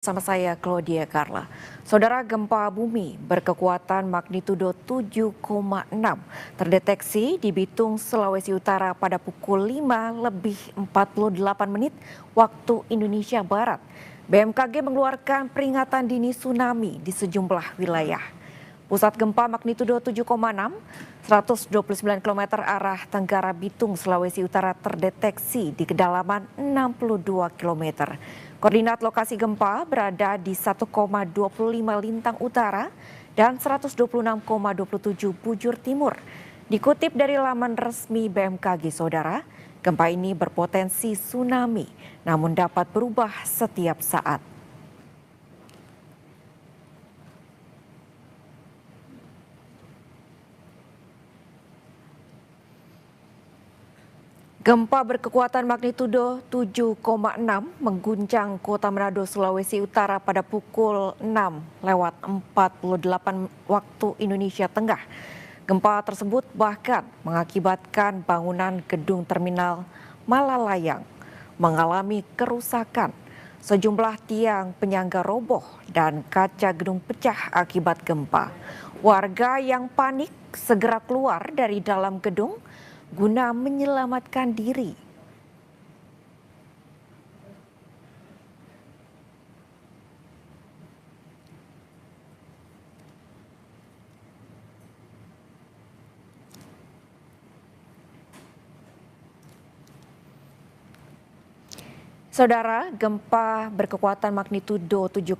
Sama saya Claudia Carla. Saudara, gempa bumi berkekuatan magnitudo 7,6 terdeteksi di Bitung, Sulawesi Utara pada pukul 5:48 waktu Indonesia Barat. BMKG mengeluarkan peringatan dini tsunami di sejumlah wilayah. Pusat gempa magnitudo 7,6, 129 km arah tenggara Bitung, Sulawesi Utara terdeteksi di kedalaman 62 km. Koordinat lokasi gempa berada di 1,25 Lintang Utara dan 126,27 Bujur Timur. Dikutip dari laman resmi BMKG, saudara, gempa ini berpotensi tsunami namun dapat berubah setiap saat. Gempa berkekuatan magnitudo 7,6 mengguncang kota Manado, Sulawesi Utara pada pukul 6:48 waktu Indonesia Tengah. Gempa tersebut bahkan mengakibatkan bangunan gedung terminal Malalayang mengalami kerusakan. Sejumlah tiang penyangga roboh dan kaca gedung pecah akibat gempa. Warga yang panik segera keluar dari dalam gedung guna menyelamatkan diri. Saudara, gempa berkekuatan magnitudo 7,6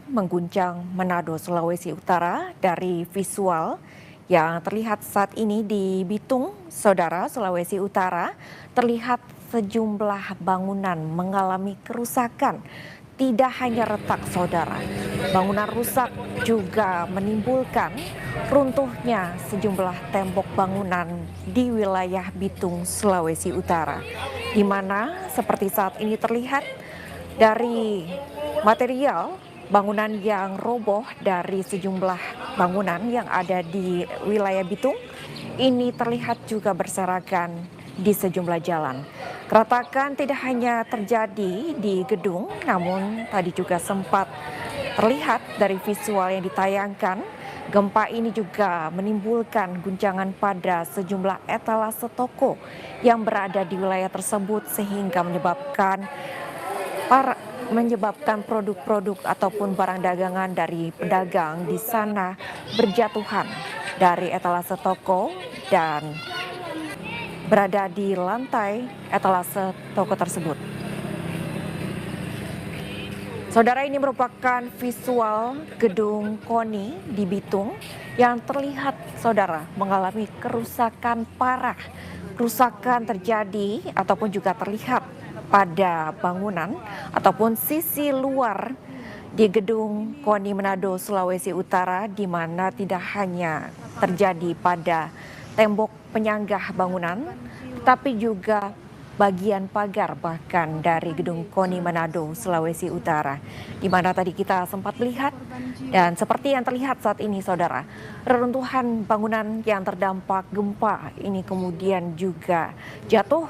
mengguncang Manado, Sulawesi Utara. Dari visual yang terlihat saat ini di Bitung, saudara, Sulawesi Utara, terlihat sejumlah bangunan mengalami kerusakan. Tidak hanya retak, saudara, bangunan rusak juga menimbulkan runtuhnya sejumlah tembok bangunan di wilayah Bitung, Sulawesi Utara, di mana seperti saat ini terlihat dari material bangunan yang roboh dari sejumlah bangunan yang ada di wilayah Bitung ini terlihat juga berserakan di sejumlah jalan. Keretakan tidak hanya terjadi di gedung, namun tadi juga sempat terlihat dari visual yang ditayangkan. Gempa ini juga menimbulkan guncangan pada sejumlah etalase toko yang berada di wilayah tersebut sehingga menyebabkan produk-produk ataupun barang dagangan dari pedagang di sana berjatuhan dari etalase toko dan berada di lantai etalase toko tersebut. Saudara, ini merupakan visual gedung KONI di Bitung yang terlihat, saudara, mengalami kerusakan parah. Kerusakan terjadi ataupun juga terlihat pada bangunan ataupun sisi luar di gedung KONI Manado, Sulawesi Utara, di mana tidak hanya terjadi pada tembok penyangga bangunan, tapi juga bagian pagar bahkan dari gedung KONI Manado, Sulawesi Utara, di mana tadi kita sempat melihat dan seperti yang terlihat saat ini, saudara, reruntuhan bangunan yang terdampak gempa ini kemudian juga jatuh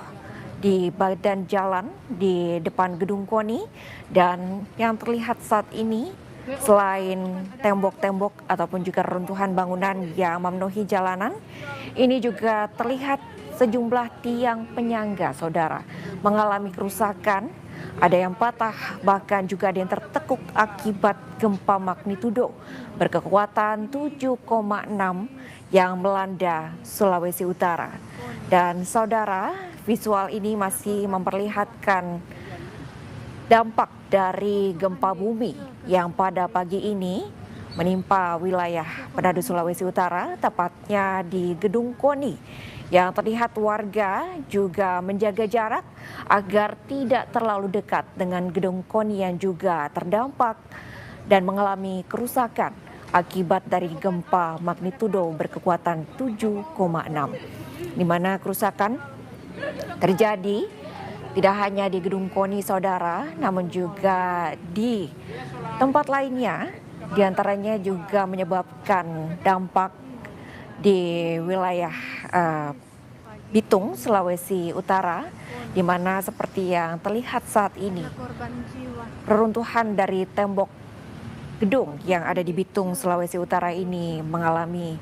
di badan jalan di depan gedung KONI. Dan yang terlihat saat ini selain tembok-tembok ataupun juga reruntuhan bangunan yang memenuhi jalanan, ini juga terlihat sejumlah tiang penyangga, saudara, mengalami kerusakan. Ada yang patah, bahkan juga ada yang tertekuk akibat gempa magnitudo berkekuatan 7,6 yang melanda Sulawesi Utara. Dan saudara, visual ini masih memperlihatkan dampak dari gempa bumi yang pada pagi ini menimpa wilayah Manado, Sulawesi Utara, tepatnya di gedung KONI, yang terlihat warga juga menjaga jarak agar tidak terlalu dekat dengan gedung KONI yang juga terdampak dan mengalami kerusakan akibat dari gempa magnitudo berkekuatan 7,6, di mana kerusakan terjadi tidak hanya di gedung KONI, saudara, namun juga di tempat lainnya, diantaranya juga menyebabkan dampak di wilayah Bitung, Sulawesi Utara, di mana seperti yang terlihat saat ini, reruntuhan dari tembok gedung yang ada di Bitung, Sulawesi Utara ini mengalami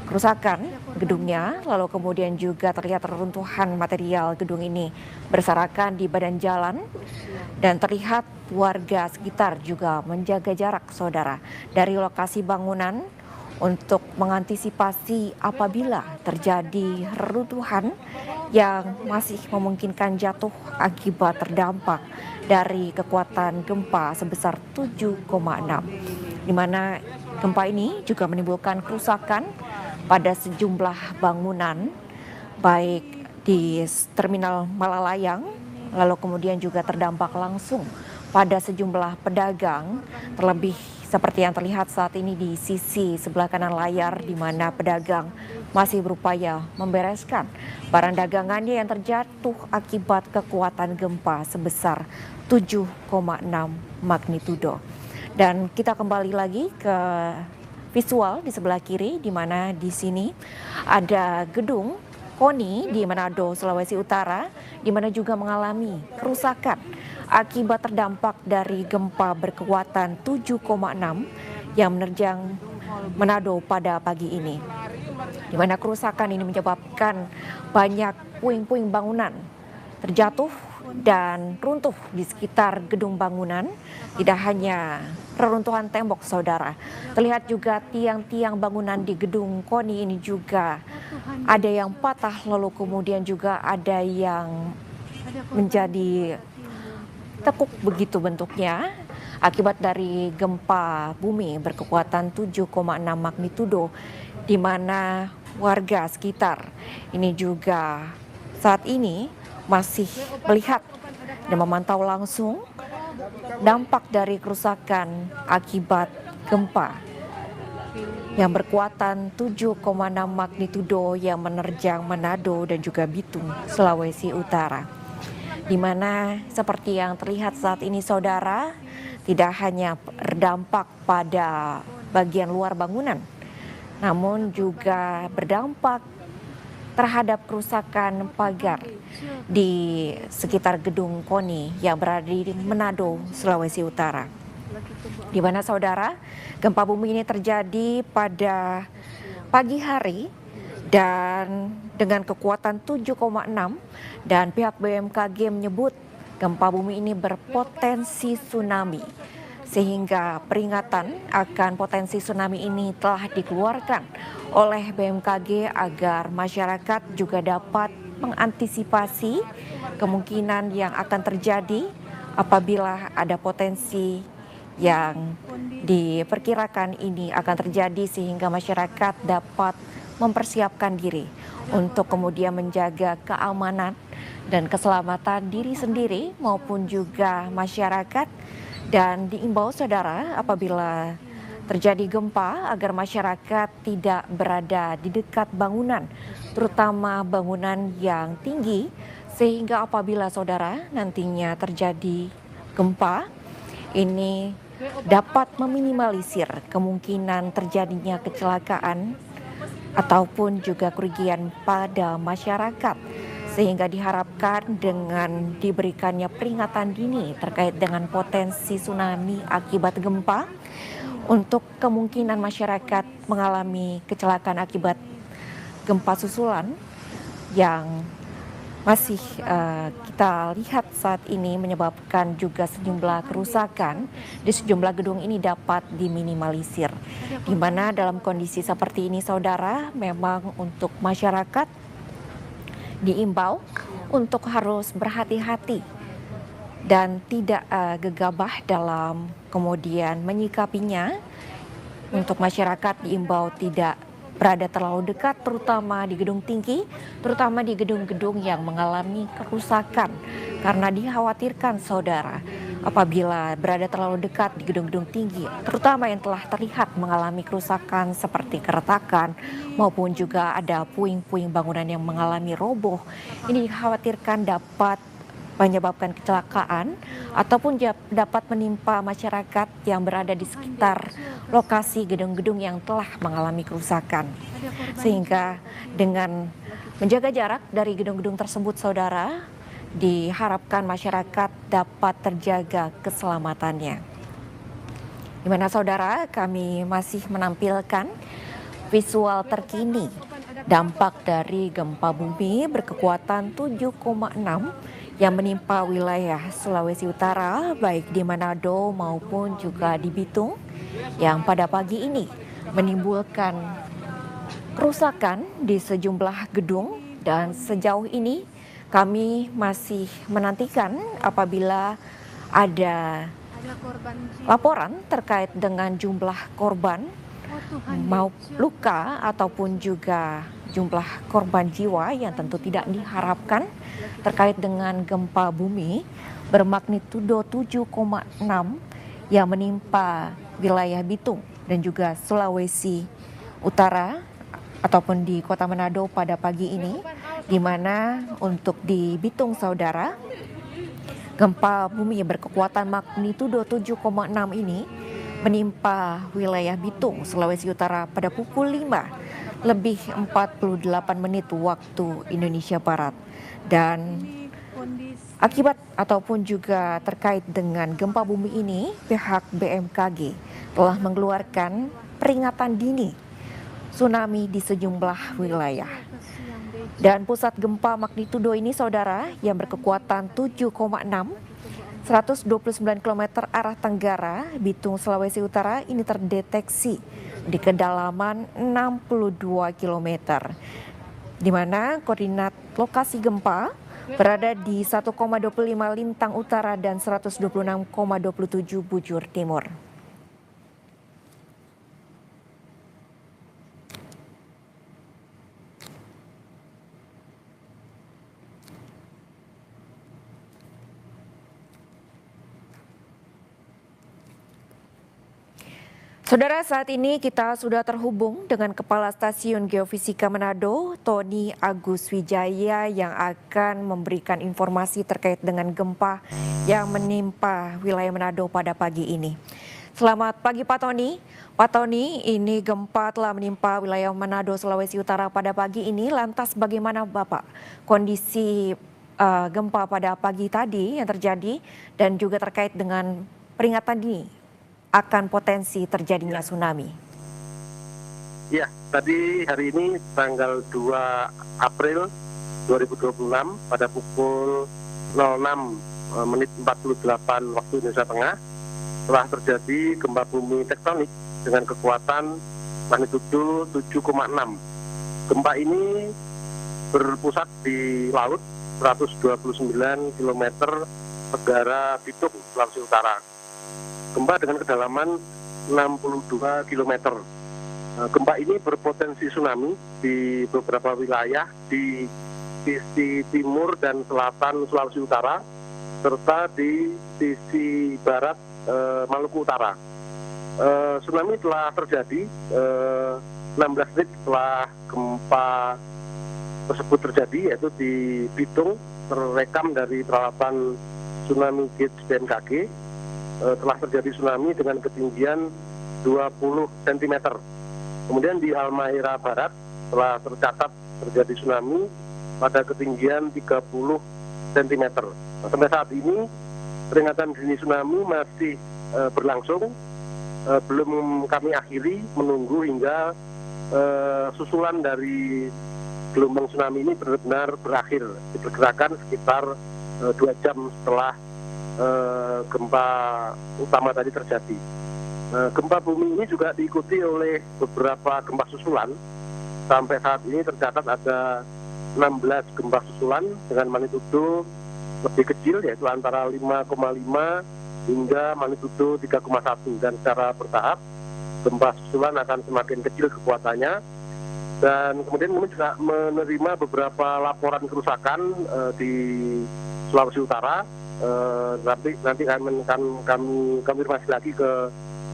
kerusakan gedungnya, lalu kemudian juga terlihat reruntuhan material gedung ini berserakan di badan jalan dan terlihat warga sekitar juga menjaga jarak, saudara, dari lokasi bangunan untuk mengantisipasi apabila terjadi reruntuhan yang masih memungkinkan jatuh akibat terdampak dari kekuatan gempa sebesar 7,6, di mana gempa ini juga menimbulkan kerusakan pada sejumlah bangunan baik di Terminal Malalayang, lalu kemudian juga terdampak langsung pada sejumlah pedagang, terlebih seperti yang terlihat saat ini di sisi sebelah kanan layar, di mana pedagang masih berupaya membereskan barang dagangannya yang terjatuh akibat kekuatan gempa sebesar 7,6 magnitudo. Dan kita kembali lagi ke visual di sebelah kiri, di mana di sini ada gedung KONI di Manado, Sulawesi Utara, di mana juga mengalami kerusakan akibat terdampak dari gempa berkekuatan 7,6 yang menerjang Manado pada pagi ini. Di mana kerusakan ini menyebabkan banyak puing-puing bangunan terjatuh dan runtuh di sekitar gedung bangunan. Tidak hanya reruntuhan tembok, saudara, terlihat juga tiang-tiang bangunan di gedung KONI ini juga ada yang patah, lalu kemudian juga ada yang menjadi tekuk begitu bentuknya akibat dari gempa bumi berkekuatan 7,6 magnitudo, di mana warga sekitar ini juga saat ini masih melihat dan memantau langsung dampak dari kerusakan akibat gempa yang berkekuatan 7,6 magnitudo yang menerjang Manado dan juga Bitung, Sulawesi Utara. Di mana seperti yang terlihat saat ini, saudara, tidak hanya berdampak pada bagian luar bangunan, namun juga berdampak terhadap kerusakan pagar di sekitar gedung KONI yang berada di Manado, Sulawesi Utara. Di mana, saudara, gempa bumi ini terjadi pada pagi hari dan dengan kekuatan 7,6, dan pihak BMKG menyebut gempa bumi ini berpotensi tsunami, sehingga peringatan akan potensi tsunami ini telah dikeluarkan oleh BMKG agar masyarakat juga dapat mengantisipasi kemungkinan yang akan terjadi apabila ada potensi yang diperkirakan ini akan terjadi, sehingga masyarakat dapat mempersiapkan diri untuk kemudian menjaga keamanan dan keselamatan diri sendiri maupun juga masyarakat. Dan diimbau, saudara, apabila terjadi gempa agar masyarakat tidak berada di dekat bangunan, terutama bangunan yang tinggi, sehingga apabila, saudara, nantinya terjadi gempa ini dapat meminimalisir kemungkinan terjadinya kecelakaan ataupun juga kerugian pada masyarakat, sehingga diharapkan dengan diberikannya peringatan dini terkait dengan potensi tsunami akibat gempa, untuk kemungkinan masyarakat mengalami kecelakaan akibat gempa susulan yang masih kita lihat saat ini menyebabkan juga sejumlah kerusakan di sejumlah gedung ini dapat diminimalisir. Di mana dalam kondisi seperti ini, saudara, memang untuk masyarakat diimbau untuk harus berhati-hati dan tidak gegabah dalam kemudian menyikapinya. Untuk masyarakat diimbau tidak berada terlalu dekat, terutama di gedung tinggi, terutama di gedung-gedung yang mengalami kerusakan, karena dikhawatirkan, saudara, apabila berada terlalu dekat di gedung-gedung tinggi, terutama yang telah terlihat mengalami kerusakan seperti keretakan maupun juga ada puing-puing bangunan yang mengalami roboh, ini dikhawatirkan dapat menyebabkan kecelakaan ataupun dapat menimpa masyarakat yang berada di sekitar lokasi gedung-gedung yang telah mengalami kerusakan. Sehingga dengan Menjaga jarak dari gedung-gedung tersebut, saudara, diharapkan masyarakat dapat terjaga keselamatannya. Di mana saudara, kami masih menampilkan visual terkini dampak dari gempa bumi berkekuatan 7,6 yang menimpa wilayah Sulawesi Utara, baik di Manado maupun juga di Bitung, yang pada pagi ini menimbulkan kerusakan di sejumlah gedung. Dan sejauh ini kami masih menantikan apabila ada laporan terkait dengan jumlah korban mau luka ataupun juga jumlah korban jiwa yang tentu tidak diharapkan terkait dengan gempa bumi bermagnitudo 7,6 yang menimpa wilayah Bitung dan juga Sulawesi Utara ataupun di Kota Manado pada pagi ini, di mana untuk di Bitung, saudara, gempa bumi berkekuatan magnitudo 7,6 ini menimpa wilayah Bitung, Sulawesi Utara pada pukul 5 lebih 48 menit waktu Indonesia Barat. Dan akibat ataupun juga terkait dengan gempa bumi ini, pihak BMKG telah mengeluarkan peringatan dini tsunami di sejumlah wilayah. Dan pusat gempa magnitudo ini, saudara, yang berkekuatan 7,6, 129 km arah tenggara Bitung, Sulawesi Utara ini terdeteksi di kedalaman 62 km, di mana koordinat lokasi gempa berada di 1,25 Lintang Utara dan 126,27 Bujur Timur. Saudara, saat ini kita sudah terhubung dengan Kepala Stasiun Geofisika Manado, Tony Agus Wijaya, yang akan memberikan informasi terkait dengan gempa yang menimpa wilayah Manado pada pagi ini. Selamat pagi Pak Tony. Pak Tony, ini gempa telah menimpa wilayah Manado, Sulawesi Utara pada pagi ini. Lantas bagaimana Bapak kondisi gempa pada pagi tadi yang terjadi dan juga terkait dengan peringatan dini akan potensi terjadinya tsunami? Ya, tadi hari ini tanggal 2 April 2026 pada pukul 06:48 waktu Indonesia Tengah telah terjadi gempa bumi tektonik dengan kekuatan magnitudo 7,6. Gempa ini berpusat di laut 129 km tenggara Bitung, Sulawesi Utara. Gempa dengan kedalaman 62 km. Gempa ini berpotensi tsunami di beberapa wilayah di sisi timur dan selatan Sulawesi Utara, serta di sisi barat Maluku Utara. Tsunami telah terjadi 16 menit setelah gempa tersebut terjadi, yaitu di Bitung, terekam dari peralatan tsunami gauge BMKG. Telah terjadi tsunami dengan ketinggian 20 cm. Kemudian di Halmahera Barat telah tercatat terjadi tsunami pada ketinggian 30 cm. Nah, sampai saat ini peringatan dini tsunami masih berlangsung, belum kami akhiri, menunggu hingga susulan dari gelombang tsunami ini benar-benar berakhir, diperkirakan sekitar 2 jam setelah gempa utama tadi terjadi. Gempa bumi ini juga diikuti oleh beberapa gempa susulan. Sampai saat ini tercatat ada 16 gempa susulan dengan magnitudo lebih kecil, yaitu antara 5,5 hingga magnitudo 3,1, dan secara bertahap gempa susulan akan semakin kecil kekuatannya. Dan kemudian kami juga menerima beberapa laporan kerusakan di Sulawesi Utara. Nanti kami konfirmasi lagi ke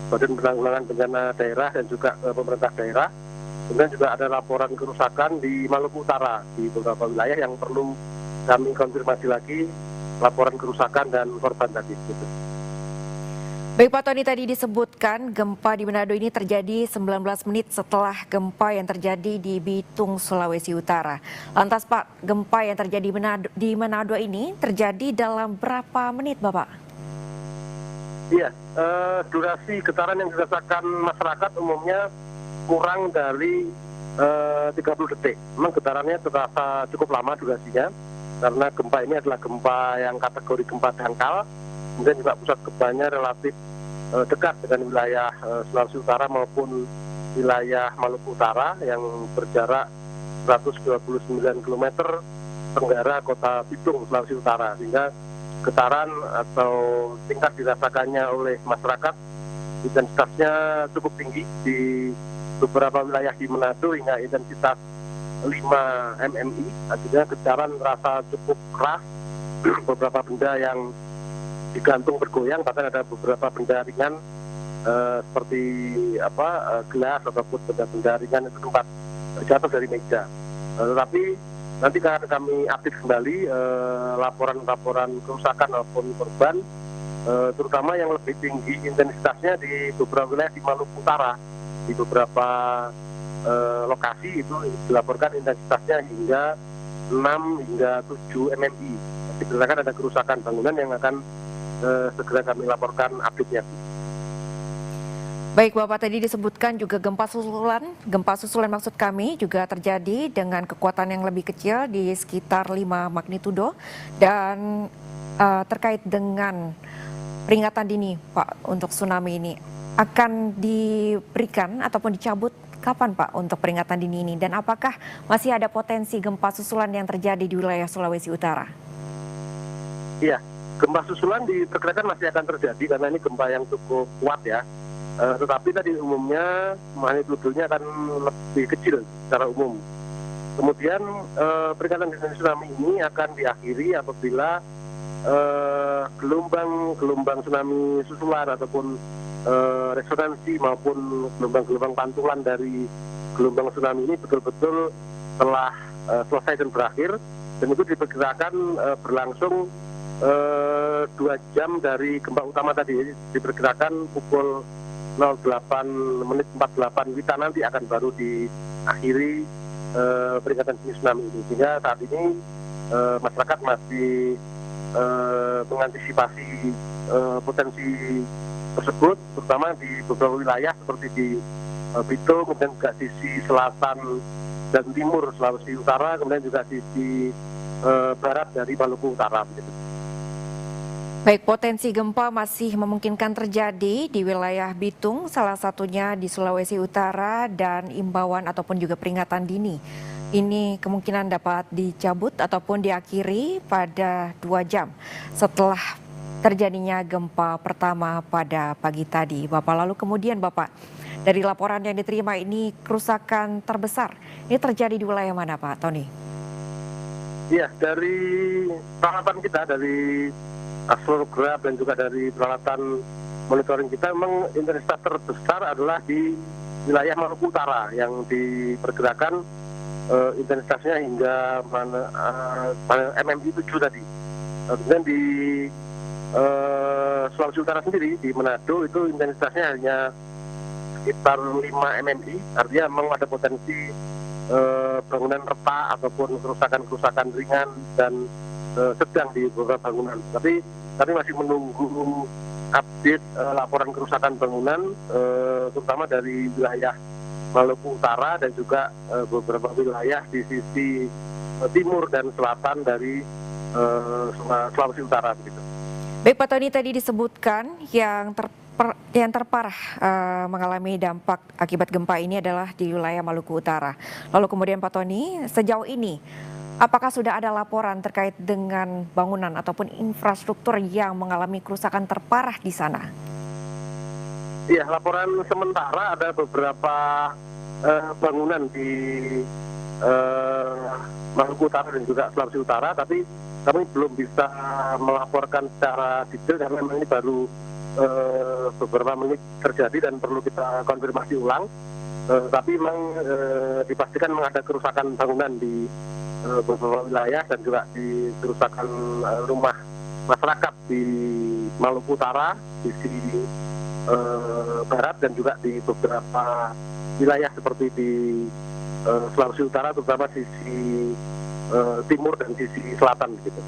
Badan Penanggulangan Bencana Daerah dan juga ke pemerintah daerah. Kemudian juga ada laporan kerusakan di Maluku Utara di beberapa wilayah yang perlu kami konfirmasi lagi laporan kerusakan dan korban tadi. Gitu. Baik Pak Tony, tadi disebutkan gempa di Manado ini terjadi 19 menit setelah gempa yang terjadi di Bitung, Sulawesi Utara. Lantas Pak, gempa yang terjadi di Manado ini terjadi dalam berapa menit Bapak? Iya, durasi getaran yang dirasakan masyarakat umumnya kurang dari 30 detik. Memang getarannya terasa cukup lama durasinya, karena gempa ini adalah gempa yang kategori gempa dangkal. Kemudian juga pusat gempanya relatif dekat dengan wilayah Sulawesi Utara maupun wilayah Maluku Utara yang berjarak 129 km tenggara kota Bitung, Sulawesi Utara. Sehingga getaran atau tingkat dirasakannya oleh masyarakat intensitasnya cukup tinggi di beberapa wilayah di Manado hingga intensitas 5 mmi. Artinya getaran terasa cukup keras, beberapa benda yang digantung bergoyang, bahkan ada beberapa benda ringan seperti gelas ataupun benda-benda ringan itu sempat jatuh dari meja. Tetapi nanti akan kami update kembali laporan-laporan kerusakan maupun korban, terutama yang lebih tinggi intensitasnya di beberapa wilayah di Maluku Utara. Di beberapa lokasi itu dilaporkan intensitasnya hingga 6 hingga 7 mmi. Diperkirakan ada kerusakan bangunan yang akan segera kami laporkan update-nya. Baik Bapak, tadi disebutkan juga gempa susulan maksud kami juga terjadi dengan kekuatan yang lebih kecil di sekitar 5 magnitudo dan terkait dengan peringatan dini Pak untuk tsunami ini akan diberikan ataupun dicabut kapan Pak untuk peringatan dini ini, dan apakah masih ada potensi gempa susulan yang terjadi di wilayah Sulawesi Utara? Iya, gempa susulan diperkirakan masih akan terjadi karena ini gempa yang cukup kuat ya. Tetapi tadi umumnya magnitudonya akan lebih kecil secara umum. Kemudian peringatan dini tsunami ini akan diakhiri apabila gelombang tsunami susulan ataupun resonansi maupun gelombang-gelombang pantulan dari gelombang tsunami ini betul-betul telah selesai dan berakhir, dan itu diperkirakan berlangsung 2 jam dari gempa utama tadi. Diperkirakan pukul 08:48 WITA nanti akan baru diakhiri peringatan dini tsunami ini. Sehingga saat ini masyarakat masih mengantisipasi potensi tersebut, terutama di beberapa wilayah seperti di Bitung, kemudian juga sisi selatan dan timur Sulawesi Utara, kemudian juga sisi barat dari Maluku Utara. Baik, potensi gempa masih memungkinkan terjadi di wilayah Bitung, salah satunya di Sulawesi Utara, dan imbauan ataupun juga peringatan dini ini kemungkinan dapat dicabut ataupun diakhiri pada 2 jam setelah terjadinya gempa pertama pada pagi tadi. Bapak, lalu kemudian Bapak, dari laporan yang diterima ini kerusakan terbesar ini terjadi di wilayah mana Pak Tony? Iya, dari peralatan kita, dari astrograf dan juga dari peralatan monitoring kita, memang intensitas terbesar adalah di wilayah Maluku Utara yang diperkirakan intensitasnya hingga MMI 7 tadi. Kemudian di Sulawesi Utara sendiri, di Manado itu intensitasnya hanya sekitar 5 mmi, artinya memang ada potensi bangunan retak ataupun kerusakan-kerusakan ringan dan sedang di beberapa bangunan. Tapi kami masih menunggu update laporan kerusakan bangunan, terutama dari wilayah Maluku Utara dan juga beberapa wilayah di sisi timur dan selatan dari Sulawesi Utara. Begitu. Baik Pak Tony, tadi disebutkan yang terparah mengalami dampak akibat gempa ini adalah di wilayah Maluku Utara. Lalu kemudian Pak Tony, sejauh ini apakah sudah ada laporan terkait dengan bangunan ataupun infrastruktur yang mengalami kerusakan terparah di sana? Iya, laporan sementara ada beberapa bangunan di Maluku Utara dan juga Sulawesi Utara, tapi kami belum bisa melaporkan secara detail karena memang ini baru beberapa menit terjadi dan perlu kita konfirmasi ulang. Tapi memang dipastikan memang ada kerusakan bangunan di beberapa wilayah dan juga di kerusakan rumah masyarakat di Maluku Utara, di sini barat dan juga di beberapa wilayah seperti di Sulawesi Utara, terutama sisi timur dan sisi selatan gitu.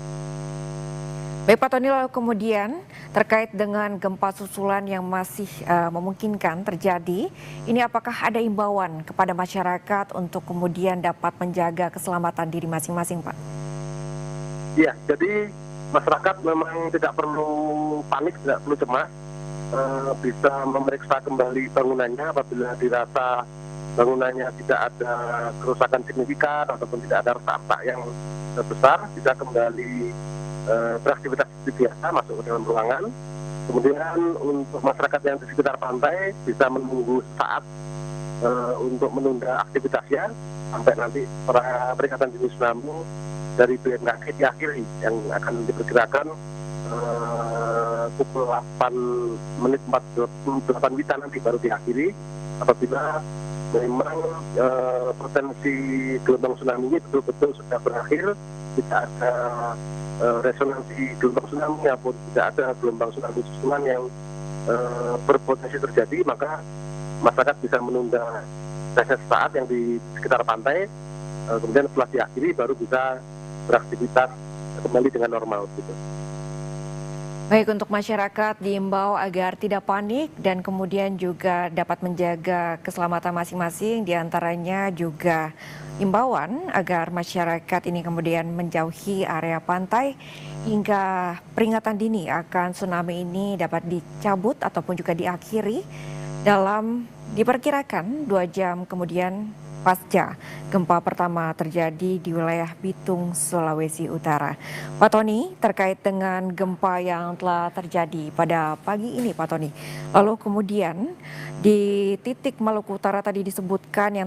Baik Pak Tony, lalu kemudian terkait dengan gempa susulan yang masih memungkinkan terjadi, ini apakah ada imbauan kepada masyarakat untuk kemudian dapat menjaga keselamatan diri masing-masing, Pak? Iya, jadi masyarakat memang tidak perlu panik, tidak perlu cemas, bisa memeriksa kembali bangunannya apabila dirasa bangunannya tidak ada kerusakan signifikan ataupun tidak ada retak yang besar, bisa kembali beraktivitas seperti biasa, masuk ke dalam ruangan. Kemudian untuk masyarakat yang di sekitar pantai bisa menunggu saat untuk menunda aktivitasnya sampai nanti peringatan dini tsunami dari BMKG diakhiri, yang akan diperkirakan pukul 8:48 nanti baru diakhiri, apabila memang potensi gelombang tsunami ini betul-betul sudah berakhir, tidak ada resonansi gelombang tsunami maupun tidak ada gelombang tsunami susulan yang berpotensi terjadi, maka masyarakat bisa menunda sesaat yang di sekitar pantai, kemudian setelah diakhiri baru bisa beraktivitas kembali dengan normal gitu. Baik, untuk masyarakat diimbau agar tidak panik dan kemudian juga dapat menjaga keselamatan masing-masing, diantaranya juga imbauan agar masyarakat ini kemudian menjauhi area pantai hingga peringatan dini akan tsunami ini dapat dicabut ataupun juga diakhiri dalam diperkirakan 2 jam kemudian pasca gempa pertama terjadi di wilayah Bitung, Sulawesi Utara. Pak Tony, terkait dengan gempa yang telah terjadi pada pagi ini, Pak Tony, lalu kemudian di titik Maluku Utara tadi disebutkan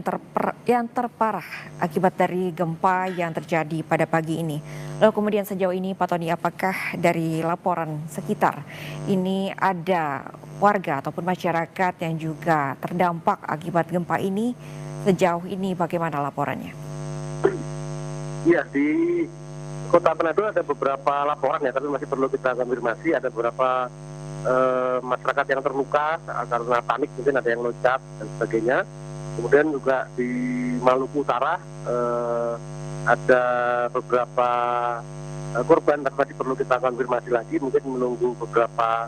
yang terparah akibat dari gempa yang terjadi pada pagi ini. Lalu kemudian sejauh ini, Pak Tony, apakah dari laporan sekitar ini ada warga ataupun masyarakat yang juga terdampak akibat gempa ini? Sejauh ini bagaimana laporannya? Iya, di Kota Manado ada beberapa laporan ya, tapi masih perlu kita konfirmasi. Ada beberapa masyarakat yang terluka karena panik, mungkin ada yang loncat dan sebagainya. Kemudian juga di Maluku Utara ada beberapa korban, tapi masih perlu kita konfirmasi lagi. Mungkin menunggu beberapa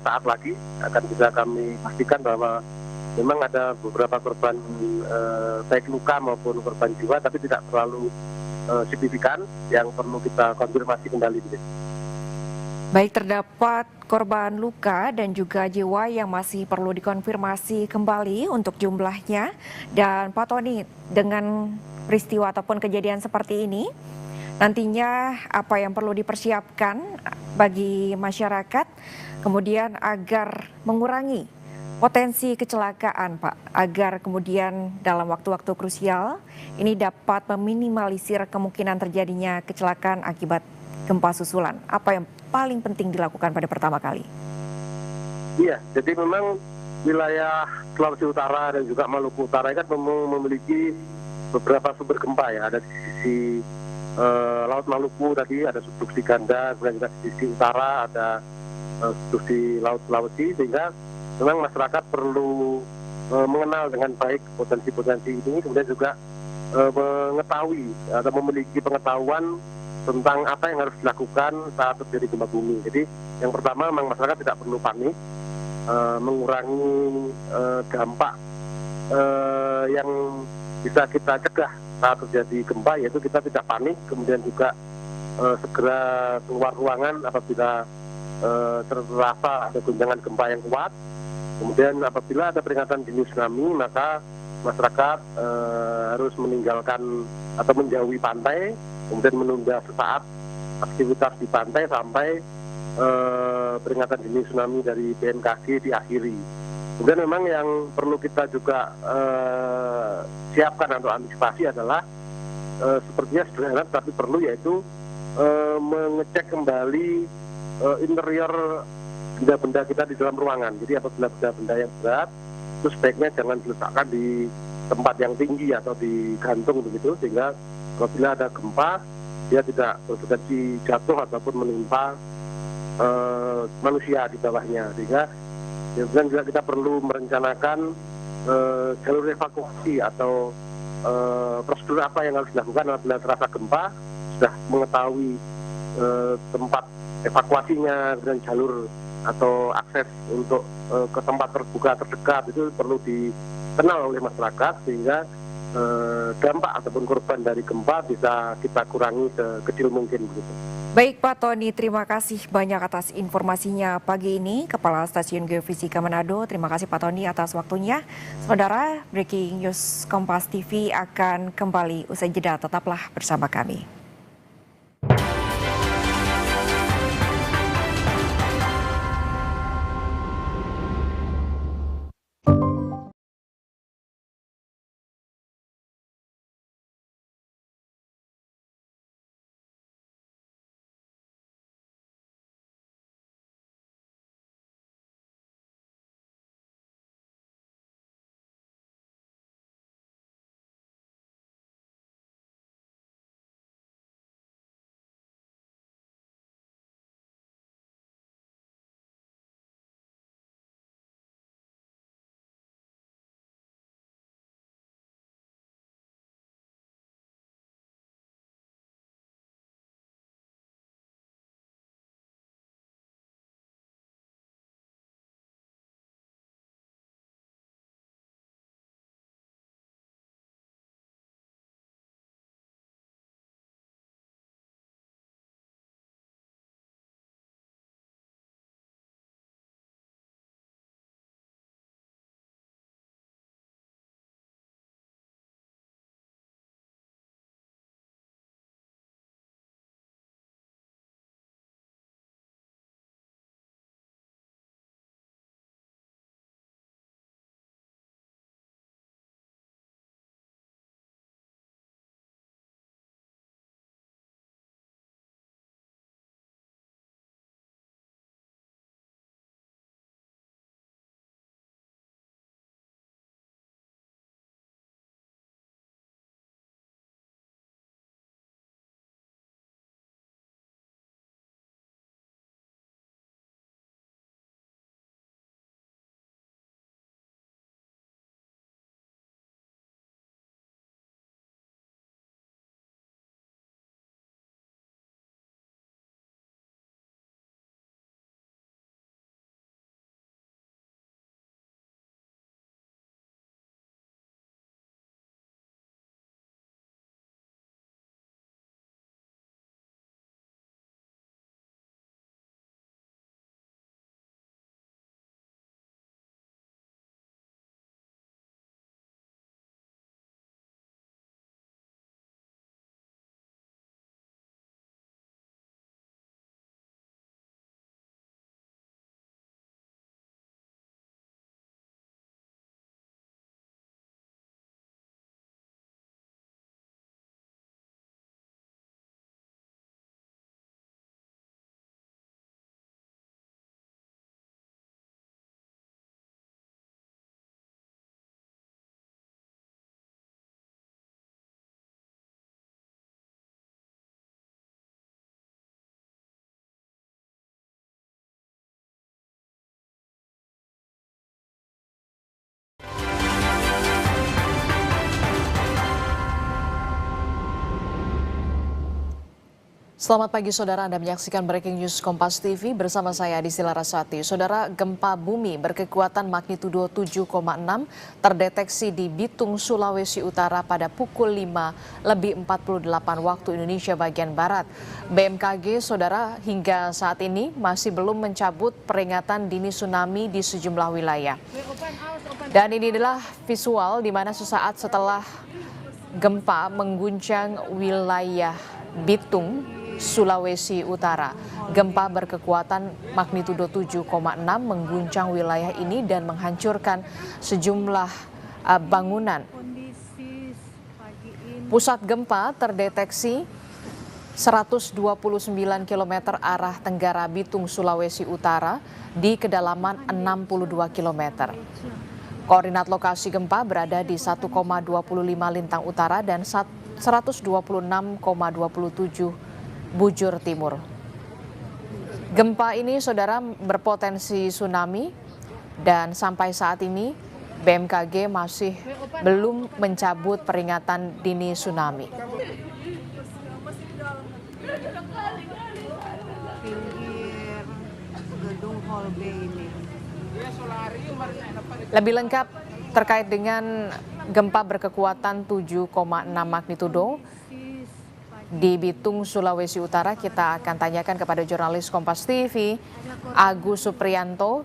saat lagi akan bisa kami pastikan bahwa memang ada beberapa korban baik luka maupun korban jiwa, tapi tidak terlalu signifikan yang perlu kita konfirmasi kembali. Baik, terdapat korban luka dan juga jiwa yang masih perlu dikonfirmasi kembali untuk jumlahnya. Dan Pak Tony, dengan peristiwa ataupun kejadian seperti ini, nantinya apa yang perlu dipersiapkan bagi masyarakat kemudian agar mengurangi potensi kecelakaan, Pak, agar kemudian dalam waktu-waktu krusial ini dapat meminimalisir kemungkinan terjadinya kecelakaan akibat gempa susulan. Apa yang paling penting dilakukan pada pertama kali? Iya, jadi memang wilayah Sulawesi Utara dan juga Maluku Utara kan memiliki beberapa sumber gempa ya. Ada di sisi Laut Maluku tadi, ada subduksi ganda, kemudian juga di sisi utara ada subduksi Laut Sulawesi, sehingga memang masyarakat perlu mengenal dengan baik potensi-potensi ini, kemudian juga mengetahui atau memiliki pengetahuan tentang apa yang harus dilakukan saat terjadi gempa bumi. Jadi yang pertama memang masyarakat tidak perlu panik, mengurangi dampak yang bisa kita cegah saat terjadi gempa, yaitu kita tidak panik, kemudian juga segera keluar ruangan apabila terasa ada guncangan gempa yang kuat. Kemudian apabila ada peringatan dini tsunami, maka masyarakat harus meninggalkan atau menjauhi pantai, kemudian menunda sesaat aktivitas di pantai sampai peringatan dini tsunami dari BMKG diakhiri. Kemudian memang yang perlu kita juga siapkan atau antisipasi adalah sepertinya sederhana tapi perlu, yaitu mengecek kembali interior benda-benda kita di dalam ruangan. Jadi apabila benda-benda yang berat, itu sebaiknya jangan diletakkan di tempat yang tinggi atau digantung begitu, sehingga apabila ada gempa dia tidak berpotensi jatuh ataupun menimpa manusia di bawahnya. Sehingga Dan juga kita perlu merencanakan jalur evakuasi atau prosedur apa yang harus dilakukan apabila terasa gempa, sudah mengetahui tempat evakuasinya dan jalur atau akses untuk ke tempat terbuka terdekat itu perlu dikenal oleh masyarakat sehingga dampak ataupun korban dari gempa bisa kita kurangi sekecil mungkin begitu. Baik Pak Tony, terima kasih banyak atas informasinya pagi ini. Kepala Stasiun Geofisika Manado, terima kasih Pak Tony atas waktunya. Saudara, Breaking News Kompas TV akan kembali usai jeda. Tetaplah bersama kami. Selamat pagi saudara, Anda menyaksikan Breaking News Kompas TV bersama saya Adisi Larasati. Saudara, gempa bumi berkekuatan magnitudo 7,6 terdeteksi di Bitung, Sulawesi Utara pada pukul 5:48 waktu Indonesia bagian Barat. BMKG, saudara, hingga saat ini masih belum mencabut peringatan dini tsunami di sejumlah wilayah. Dan ini adalah visual di mana sesaat setelah gempa mengguncang wilayah Bitung, Sulawesi Utara. Gempa berkekuatan magnitudo 7,6 mengguncang wilayah ini dan menghancurkan sejumlah bangunan. Pusat gempa terdeteksi 129 km arah tenggara Bitung, Sulawesi Utara di kedalaman 62 km. Koordinat lokasi gempa berada di 1,25 lintang utara dan 126,27 bujur timur. Gempa ini, saudara, berpotensi tsunami dan sampai saat ini BMKG masih belum mencabut peringatan dini tsunami. Pinggir gedung Hall B ini. Lebih lengkap terkait dengan gempa berkekuatan 7,6 magnitudo di Bitung, Sulawesi Utara, kita akan tanyakan kepada jurnalis Kompas TV, Agus Supriyanto,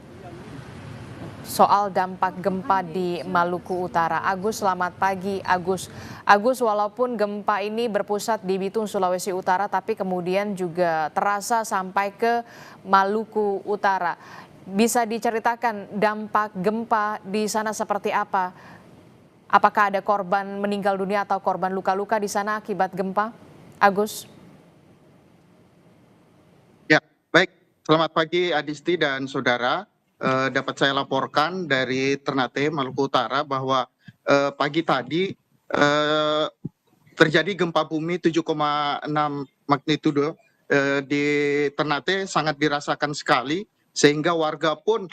soal dampak gempa di Maluku Utara. Agus, selamat pagi. Agus, walaupun gempa ini berpusat di Bitung, Sulawesi Utara, tapi kemudian juga terasa sampai ke Maluku Utara. Bisa diceritakan dampak gempa di sana seperti apa? Apakah ada korban meninggal dunia atau korban luka-luka di sana akibat gempa? Agus. Ya, baik. Selamat pagi Adisti dan saudara. Dapat saya laporkan dari Ternate, Maluku Utara bahwa pagi tadi terjadi gempa bumi 7,6 magnitudo di Ternate, sangat dirasakan sekali sehingga warga pun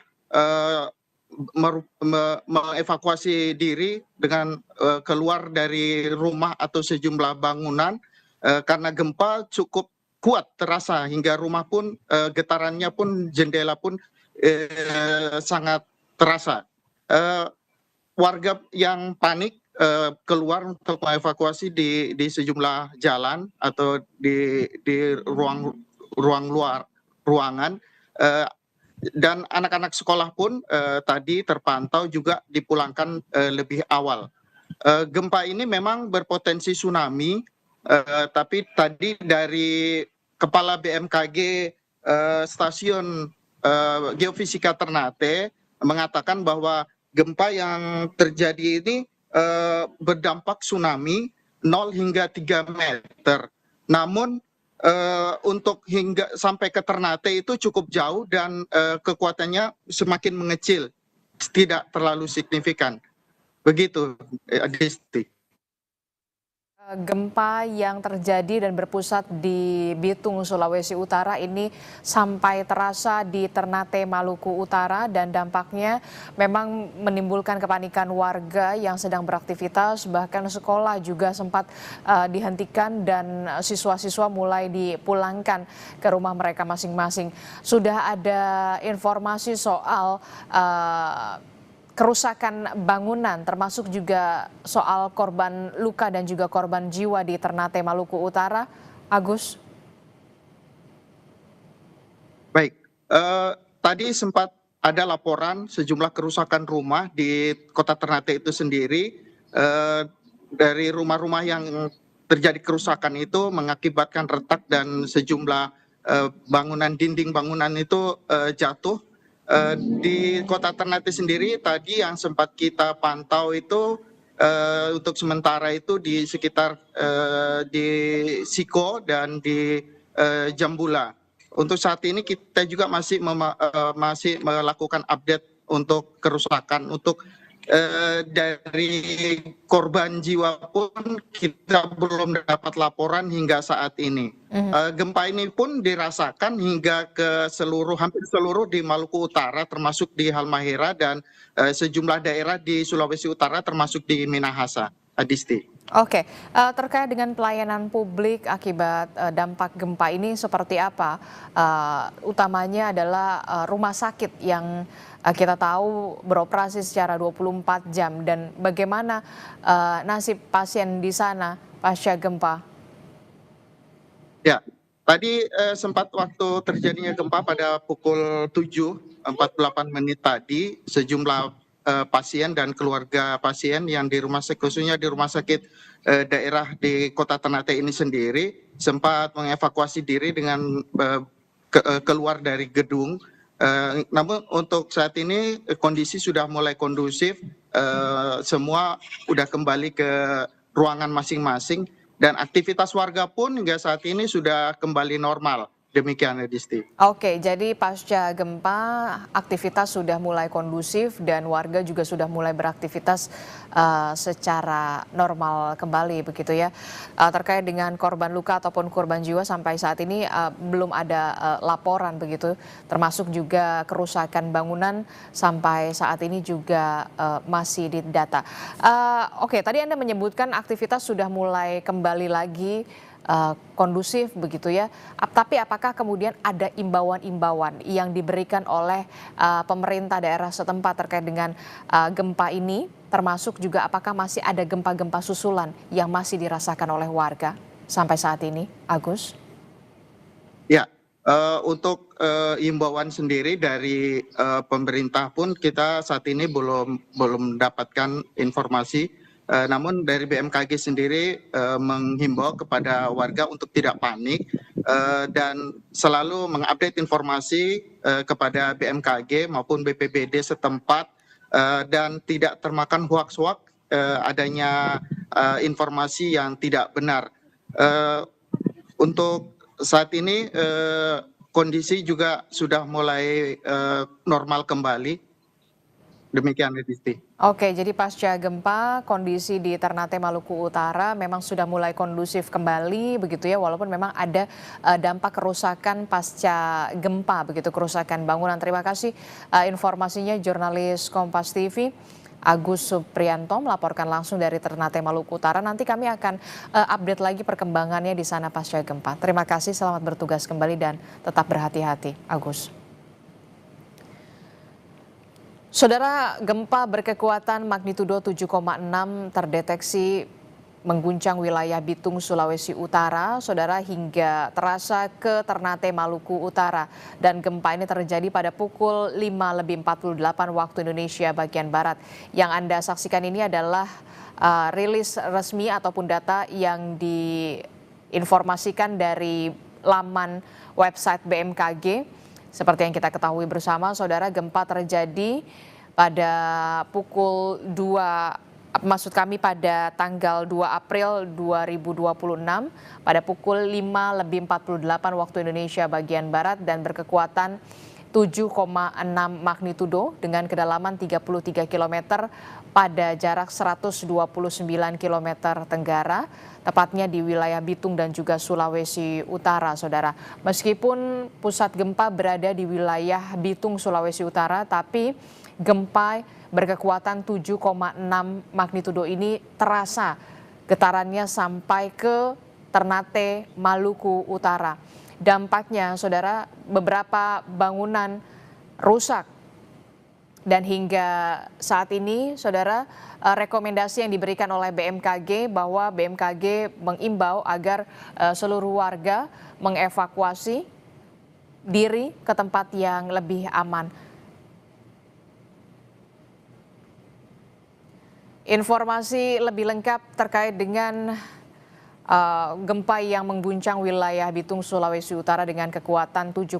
mengevakuasi diri dengan keluar dari rumah atau sejumlah bangunan karena gempa cukup kuat terasa hingga rumah pun getarannya pun jendela pun sangat terasa. Warga yang panik keluar untuk mengevakuasi di sejumlah jalan atau di ruangan dan anak-anak sekolah pun tadi terpantau juga dipulangkan lebih awal. Gempa ini memang berpotensi tsunami, tapi tadi dari Kepala BMKG Stasiun Geofisika Ternate mengatakan bahwa gempa yang terjadi ini berdampak tsunami 0 hingga 3 meter. Namun untuk hingga sampai ke Ternate itu cukup jauh dan kekuatannya semakin mengecil, tidak terlalu signifikan. Begitu, Adisti. Gempa yang terjadi dan berpusat di Bitung, Sulawesi Utara ini sampai terasa di Ternate, Maluku Utara, dan dampaknya memang menimbulkan kepanikan warga yang sedang beraktivitas, bahkan sekolah juga sempat dihentikan dan siswa-siswa mulai dipulangkan ke rumah mereka masing-masing. Sudah ada informasi soal kerusakan bangunan, termasuk juga soal korban luka dan juga korban jiwa di Ternate, Maluku Utara. Agus? Baik, tadi sempat ada laporan sejumlah kerusakan rumah di kota Ternate itu sendiri. Dari rumah-rumah yang terjadi kerusakan itu mengakibatkan retak dan sejumlah bangunan, dinding bangunan itu jatuh. Di kota Ternate sendiri tadi yang sempat kita pantau itu untuk sementara itu di sekitar di Siko dan di Jambula. Untuk saat ini kita juga masih melakukan update untuk kerusakan. Untuk dari korban jiwa pun kita belum dapat laporan hingga saat ini. Gempa ini pun dirasakan hingga ke hampir seluruh di Maluku Utara, termasuk di Halmahera dan sejumlah daerah di Sulawesi Utara, termasuk di Minahasa. Adisti. Oke, terkait dengan pelayanan publik akibat dampak gempa ini seperti apa? Utamanya adalah rumah sakit yang kita tahu beroperasi secara 24 jam dan bagaimana nasib pasien di sana pasca gempa? Ya, tadi sempat waktu terjadinya gempa pada pukul 7:48 tadi, sejumlah pasien dan keluarga pasien yang di rumah sakit, khususnya di rumah sakit daerah di kota Ternate ini sendiri, sempat mengevakuasi diri dengan keluar dari gedung. Namun untuk saat ini kondisi sudah mulai kondusif, semua sudah kembali ke ruangan masing-masing dan aktivitas warga pun hingga saat ini sudah kembali normal. Demikian, Disti. Oke, jadi pasca gempa aktivitas sudah mulai kondusif dan warga juga sudah mulai beraktivitas secara normal kembali begitu ya. Terkait dengan korban luka ataupun korban jiwa sampai saat ini belum ada laporan begitu, termasuk juga kerusakan bangunan sampai saat ini juga masih didata. Oke, tadi Anda menyebutkan aktivitas sudah mulai kembali lagi kondusif begitu ya. Tapi apakah kemudian ada imbauan-imbauan yang diberikan oleh pemerintah daerah setempat terkait dengan gempa ini, termasuk juga apakah masih ada gempa-gempa susulan yang masih dirasakan oleh warga sampai saat ini, Agus? Ya, untuk imbauan sendiri dari pemerintah pun kita saat ini belum mendapatkan informasi. Namun dari BMKG sendiri menghimbau kepada warga untuk tidak panik dan selalu mengupdate informasi kepada BMKG maupun BPBD setempat dan tidak termakan hoaks-hoaks adanya informasi yang tidak benar. Untuk saat ini kondisi juga sudah mulai normal kembali. Demikian, Disti. Oke, jadi pasca gempa kondisi di Ternate Maluku Utara memang sudah mulai kondusif kembali begitu ya, walaupun memang ada dampak kerusakan pasca gempa begitu, kerusakan bangunan. Terima kasih informasinya jurnalis Kompas TV Agus Supriyanto melaporkan langsung dari Ternate Maluku Utara. Nanti kami akan update lagi perkembangannya di sana pasca gempa. Terima kasih, selamat bertugas kembali dan tetap berhati-hati, Agus. Saudara, gempa berkekuatan magnitudo 7,6 terdeteksi mengguncang wilayah Bitung, Sulawesi Utara, saudara, hingga terasa ke Ternate, Maluku Utara. Dan gempa ini terjadi pada pukul 5:48 waktu Indonesia bagian Barat. Yang Anda saksikan ini adalah rilis resmi ataupun data yang diinformasikan dari laman website BMKG. Seperti yang kita ketahui bersama, saudara, gempa terjadi pada pukul 2, maksud kami pada tanggal 2 April 2026 pada pukul 5:48 waktu Indonesia bagian Barat dan berkekuatan 7,6 magnitudo dengan kedalaman 33 km pada jarak 129 km tenggara, tepatnya di wilayah Bitung dan juga Sulawesi Utara, saudara. Meskipun pusat gempa berada di wilayah Bitung, Sulawesi Utara, tapi gempa berkekuatan 7,6 magnitudo ini terasa getarannya sampai ke Ternate, Maluku Utara. Dampaknya, saudara, beberapa bangunan rusak. Dan hingga saat ini, saudara, rekomendasi yang diberikan oleh BMKG bahwa BMKG mengimbau agar seluruh warga mengevakuasi diri ke tempat yang lebih aman. Informasi lebih lengkap terkait dengan gempa yang mengguncang wilayah Bitung, Sulawesi Utara dengan kekuatan 7,6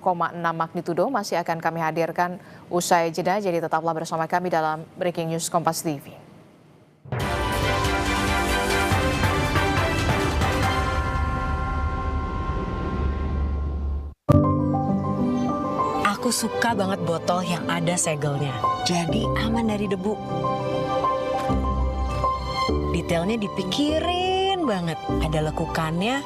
magnitudo masih akan kami hadirkan usai jeda. Jadi tetaplah bersama kami dalam Breaking News Kompas TV. Aku suka banget botol yang ada segelnya. Jadi aman dari debu. Detailnya dipikirin banget. Ada lekukannya,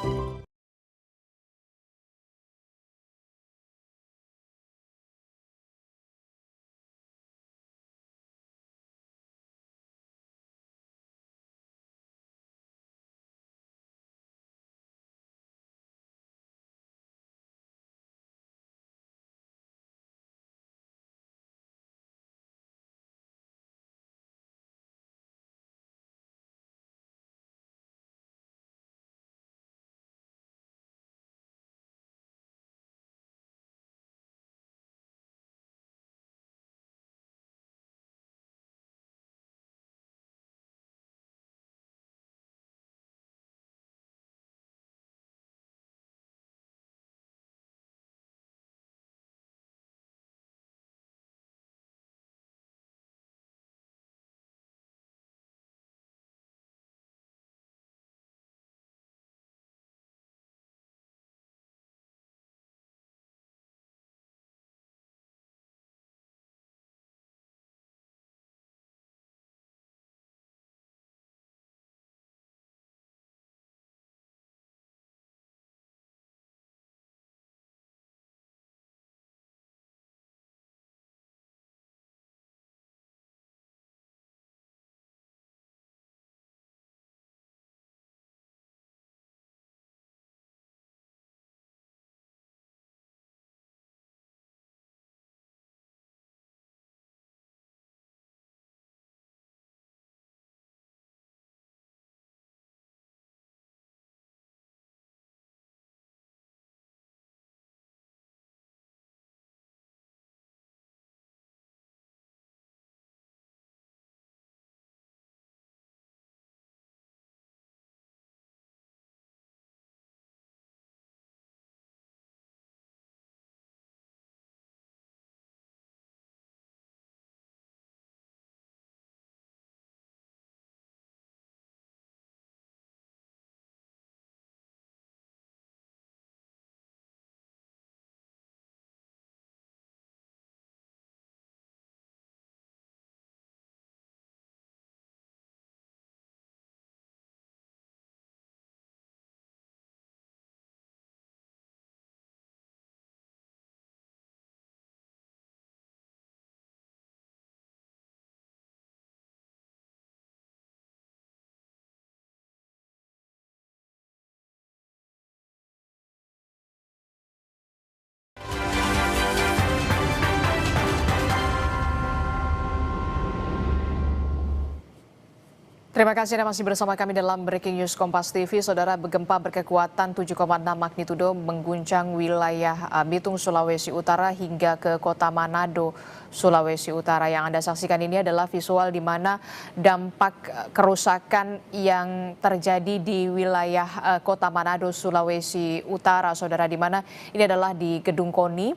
Terima kasih Anda masih bersama kami dalam Breaking News Kompas TV. Saudara, gempa berkekuatan 7,6 magnitudo mengguncang wilayah Bitung, Sulawesi Utara hingga ke kota Manado, Sulawesi Utara. Yang Anda saksikan ini adalah visual di mana dampak kerusakan yang terjadi di wilayah kota Manado, Sulawesi Utara. Saudara, di mana ini adalah di Gedung KONI,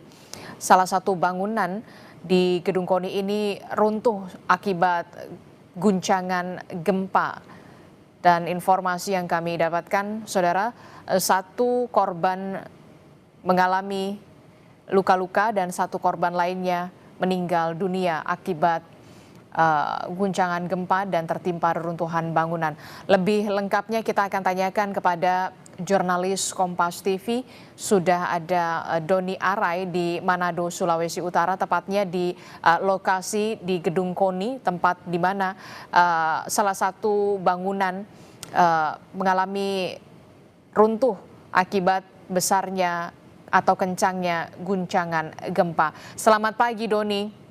salah satu bangunan di Gedung KONI ini runtuh akibat guncangan gempa. Dan informasi yang kami dapatkan, saudara, satu korban mengalami luka-luka dan satu korban lainnya meninggal dunia akibat guncangan gempa dan tertimpa reruntuhan bangunan. Lebih lengkapnya kita akan tanyakan kepada jurnalis Kompas TV. Sudah ada Doni Arai di Manado, Sulawesi Utara, tepatnya di lokasi di Gedung KONI, tempat di mana salah satu bangunan mengalami runtuh akibat besarnya atau kencangnya guncangan gempa. Selamat pagi, Doni.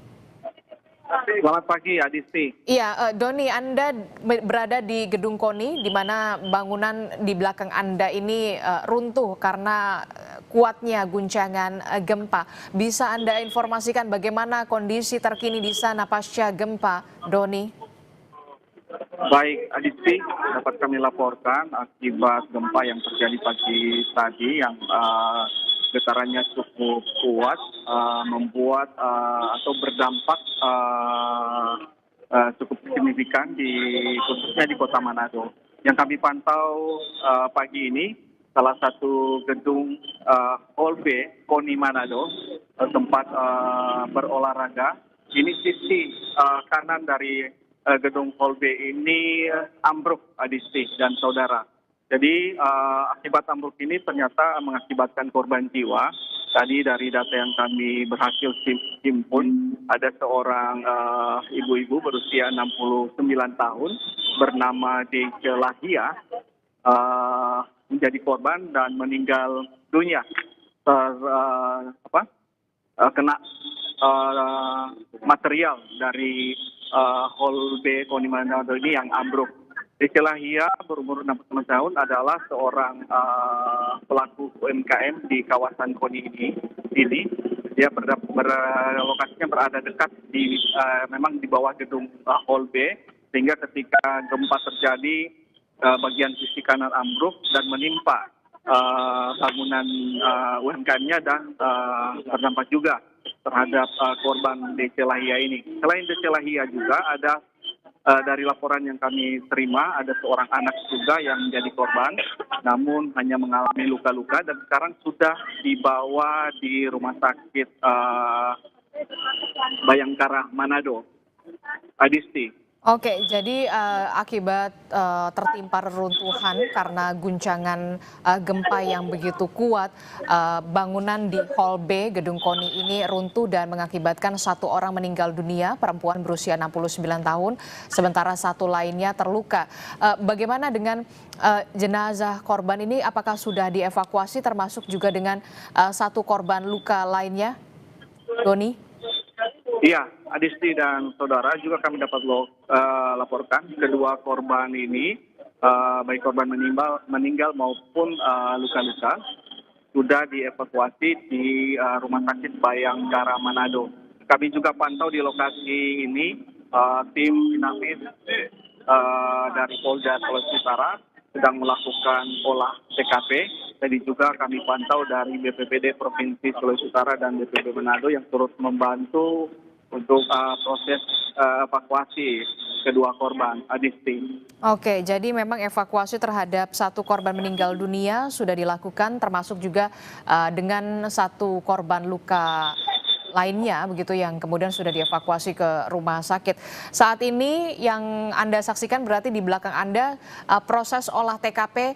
Selamat pagi, Adisti. Iya, Doni, Anda berada di Gedung KONI, di mana bangunan di belakang Anda ini runtuh karena kuatnya guncangan gempa. Bisa Anda informasikan bagaimana kondisi terkini di sana pasca gempa, Doni? Baik, Adisti, dapat kami laporkan akibat gempa yang terjadi pagi tadi yang getarannya cukup kuat, membuat atau berdampak cukup signifikan khususnya di kota Manado. Yang kami pantau pagi ini, salah satu gedung Hall B KONI Manado, tempat berolahraga. Ini sisi kanan dari gedung Hall B ini ambruk, Adisti dan saudara. Jadi akibat ambruk ini ternyata mengakibatkan korban jiwa. Tadi dari data yang kami berhasil himpun, ada seorang ibu-ibu berusia 69 tahun bernama Dece Lahia menjadi korban dan meninggal dunia kena material dari Hall B KONI Manado ini yang ambruk. Dece Lahia berumur 69 tahun adalah seorang pelaku UMKM di kawasan KONI ini. Dia lokasinya berada dekat memang di bawah gedung Hall B, sehingga ketika gempa terjadi bagian sisi kanan ambruk dan menimpa bangunan UMKM-nya dan terdampak juga terhadap korban Dece Lahia ini. Selain Dece Lahia juga ada dari laporan yang kami terima, ada seorang anak juga yang menjadi korban, namun hanya mengalami luka-luka dan sekarang sudah dibawa di rumah sakit Bayangkara Manado. Adisti. Oke, jadi akibat tertimpa reruntuhan karena guncangan gempa yang begitu kuat, bangunan di Hall B Gedung KONI ini runtuh dan mengakibatkan satu orang meninggal dunia, perempuan berusia 69 tahun, sementara satu lainnya terluka. Bagaimana dengan jenazah korban ini? Apakah sudah dievakuasi termasuk juga dengan satu korban luka lainnya, Doni? Iya, Adisti dan saudara, juga kami dapat laporkan kedua korban ini, baik korban meninggal maupun luka-luka, sudah dievakuasi di Rumah Sakit Bayangkara Manado. Kami juga pantau di lokasi ini, tim Inavis dari Polda Sulawesi Utara sedang melakukan olah TKP. Tadi juga kami pantau dari BPBD Provinsi Sulawesi Utara dan BPBD Manado yang turut membantu untuk proses evakuasi kedua korban, Adisti. Oke, jadi memang evakuasi terhadap satu korban meninggal dunia sudah dilakukan, termasuk juga dengan satu korban luka lainnya begitu yang kemudian sudah dievakuasi ke rumah sakit. Saat ini yang Anda saksikan berarti di belakang Anda proses olah TKP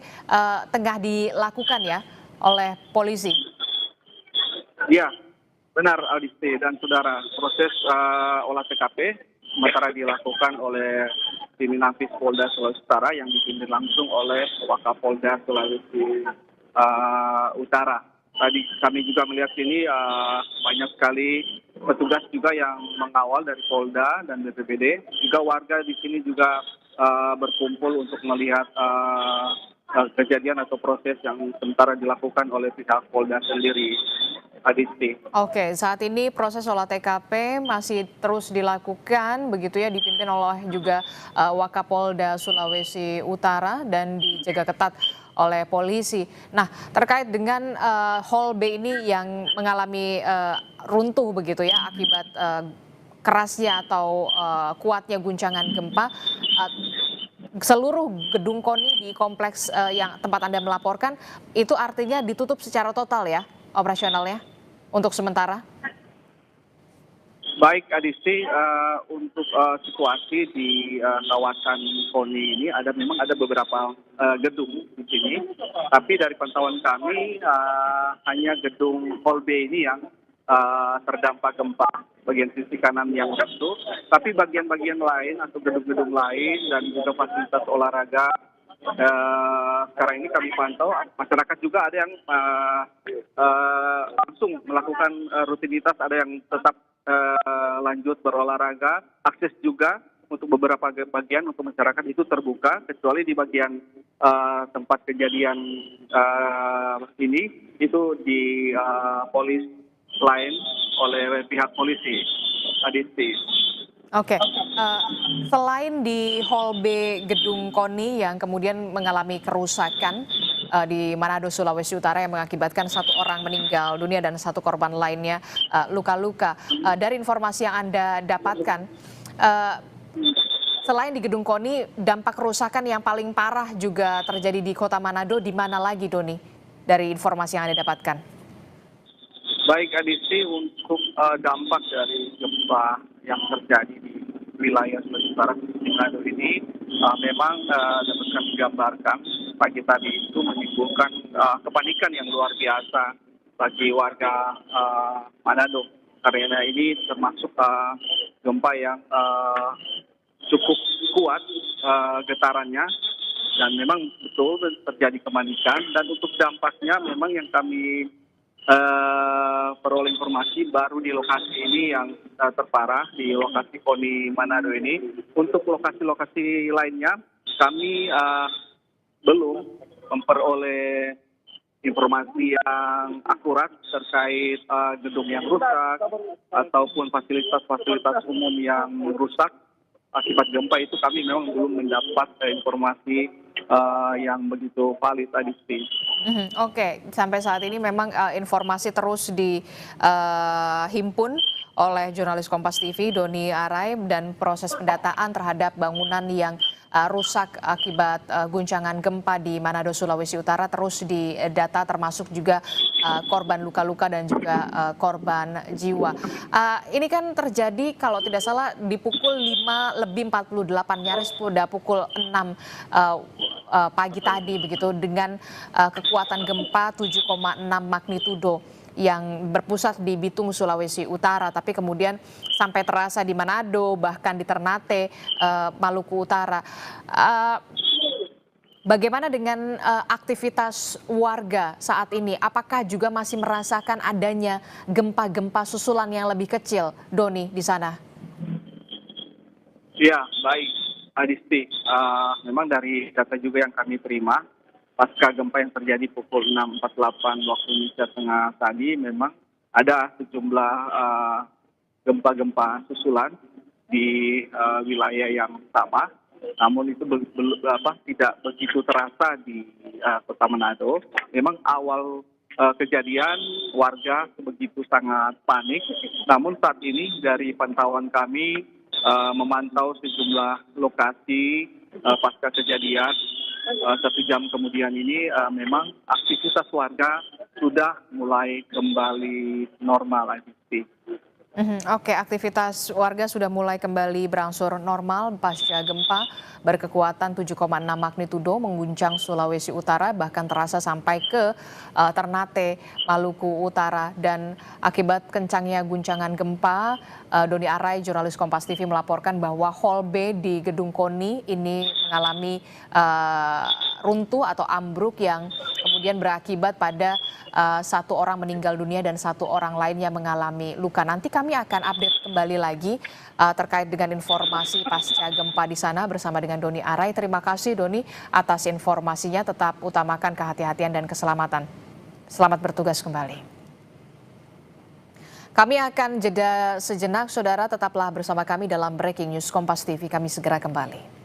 tengah dilakukan ya oleh polisi. Iya, benar, Adisti dan saudara. Proses olah TKP sementara dilakukan oleh tim Inavis Polda Sulawesi Utara yang dipimpin langsung oleh Wakapolda Sulawesi Utara. Tadi kami juga melihat sini banyak sekali petugas juga yang mengawal dari Polda dan BPBD. Juga warga di sini juga berkumpul untuk melihat kejadian atau proses yang sementara dilakukan oleh pihak Polda sendiri. Adisti. Oke, saat ini proses olah TKP masih terus dilakukan, begitu ya, dipimpin oleh juga Wakapolda Sulawesi Utara dan dijaga ketat oleh polisi. Nah, terkait dengan Hall B ini yang mengalami runtuh begitu ya akibat kerasnya atau kuatnya guncangan gempa, seluruh gedung KONI di kompleks yang tempat Anda melaporkan itu artinya ditutup secara total ya operasionalnya untuk sementara? Baik Adisti, untuk situasi di kawasan KONI ini memang ada beberapa gedung di sini, tapi dari pantauan kami hanya gedung Hall B ini yang terdampak gempa, bagian sisi kanan yang runtuh, tapi bagian-bagian lain atau gedung-gedung lain dan juga fasilitas olahraga sekarang ini kami pantau masyarakat juga ada yang langsung melakukan rutinitas, ada yang tetap lanjut berolahraga, akses juga untuk beberapa bagian untuk masyarakat itu terbuka, kecuali di bagian tempat kejadian ini itu di polis lain oleh pihak polisi. Adisti. Oke, selain di Hall B gedung KONI yang kemudian mengalami kerusakan di Manado, Sulawesi Utara yang mengakibatkan 1 orang meninggal dunia dan 1 korban lainnya luka-luka. Dari informasi yang Anda dapatkan, selain di gedung KONI, dampak kerusakan yang paling parah juga terjadi di Kota Manado. Di mana lagi, Doni? Dari informasi yang Anda dapatkan. Baik Adisti, untuk dampak dari gempa yang terjadi di wilayah Sulawesi Utara di Manado ini memang dapat kami gambarkan pagi tadi itu menimbulkan kepanikan yang luar biasa bagi warga Manado, karena ini termasuk gempa yang cukup kuat getarannya dan memang betul terjadi kepanikan. Dan untuk dampaknya memang yang kami peroleh informasi baru di lokasi ini yang terparah di lokasi KONI Manado ini. Untuk lokasi-lokasi lainnya kami belum memperoleh informasi yang akurat terkait gedung yang rusak ataupun fasilitas-fasilitas umum yang rusak akibat gempa itu. Kami memang belum mendapat informasi yang begitu valid tadi. Oke, sampai saat ini memang informasi terus dihimpun oleh jurnalis Kompas TV Doni Arai dan proses pendataan terhadap bangunan yang rusak akibat guncangan gempa di Manado, Sulawesi Utara terus didata, termasuk juga korban luka-luka dan juga korban jiwa. Ini kan terjadi kalau tidak salah di pukul 5:48, nyaris pada pukul 6 pagi tadi begitu, dengan kekuatan gempa 7,6 magnitudo yang berpusat di Bitung, Sulawesi Utara, tapi kemudian sampai terasa di Manado, bahkan di Ternate, Maluku Utara. Bagaimana dengan aktivitas warga saat ini? Apakah juga masih merasakan adanya gempa-gempa susulan yang lebih kecil, Doni, di sana? Ya, baik, Adisti. Memang dari data juga yang kami terima, pasca gempa yang terjadi pukul 6.48 waktu Indonesia Tengah tadi, memang ada sejumlah gempa-gempa susulan di wilayah yang sama. Namun itu tidak begitu terasa di Kota Manado. Memang awal kejadian warga begitu sangat panik. Namun saat ini dari pantauan kami memantau sejumlah lokasi pasca kejadian, 1 jam kemudian ini memang aktivitas warga sudah mulai kembali normal. Oke, aktivitas warga sudah mulai kembali berangsur normal pasca gempa berkekuatan 7,6 magnitudo mengguncang Sulawesi Utara, bahkan terasa sampai ke Ternate, Maluku Utara. Dan akibat kencangnya guncangan gempa, Doni Arai, jurnalis Kompas TV melaporkan bahwa Hall B di gedung KONI ini mengalami runtuh atau ambruk yang kemudian kemudian berakibat pada satu orang meninggal dunia dan satu orang lainnya mengalami luka. Nanti kami akan update kembali lagi terkait dengan informasi pasca gempa di sana bersama dengan Doni Arai. Terima kasih Doni atas informasinya. Tetap utamakan kehati-hatian dan keselamatan. Selamat bertugas kembali. Kami akan jeda sejenak, saudara, tetaplah bersama kami dalam Breaking News Kompas TV. Kami segera kembali.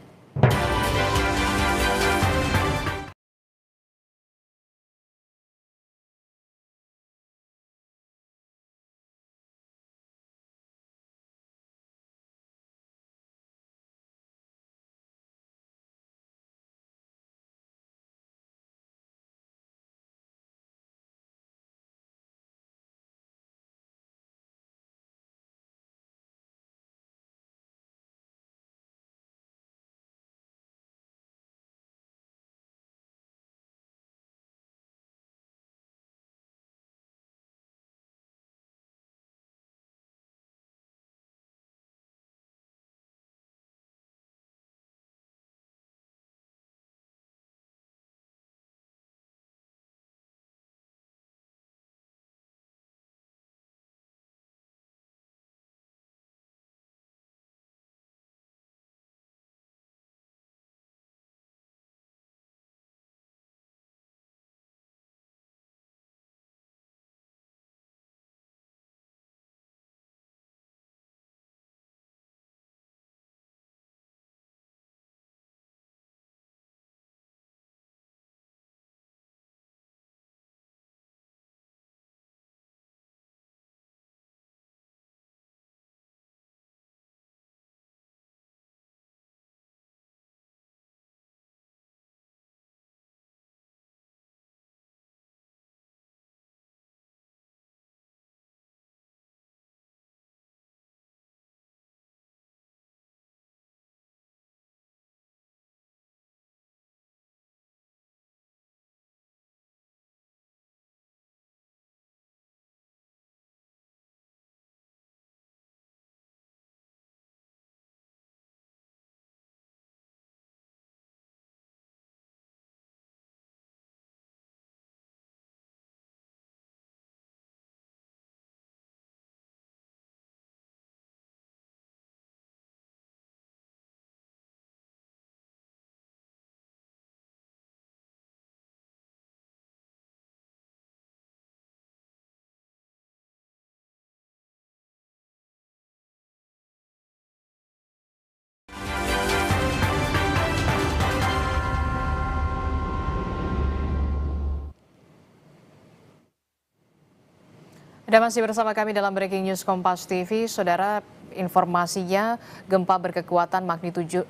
Anda masih bersama kami dalam Breaking News Kompas TV. Saudara, informasinya gempa berkekuatan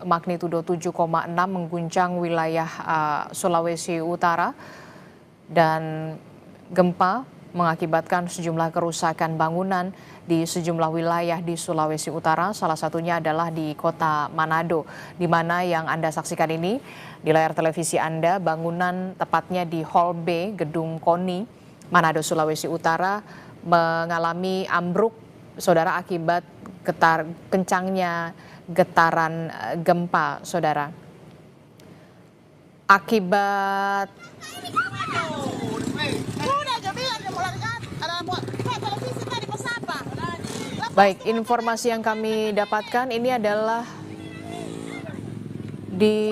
magnitudo 7,6 mengguncang wilayah Sulawesi Utara. Dan gempa mengakibatkan sejumlah kerusakan bangunan di sejumlah wilayah di Sulawesi Utara. Salah satunya adalah di kota Manado, di mana yang Anda saksikan ini di layar televisi Anda, bangunan tepatnya di Hall B, Gedung KONI, Manado, Sulawesi Utara, mengalami ambruk, saudara, akibat kencangnya getaran gempa, saudara. Akibat baik, informasi yang kami dapatkan ini adalah di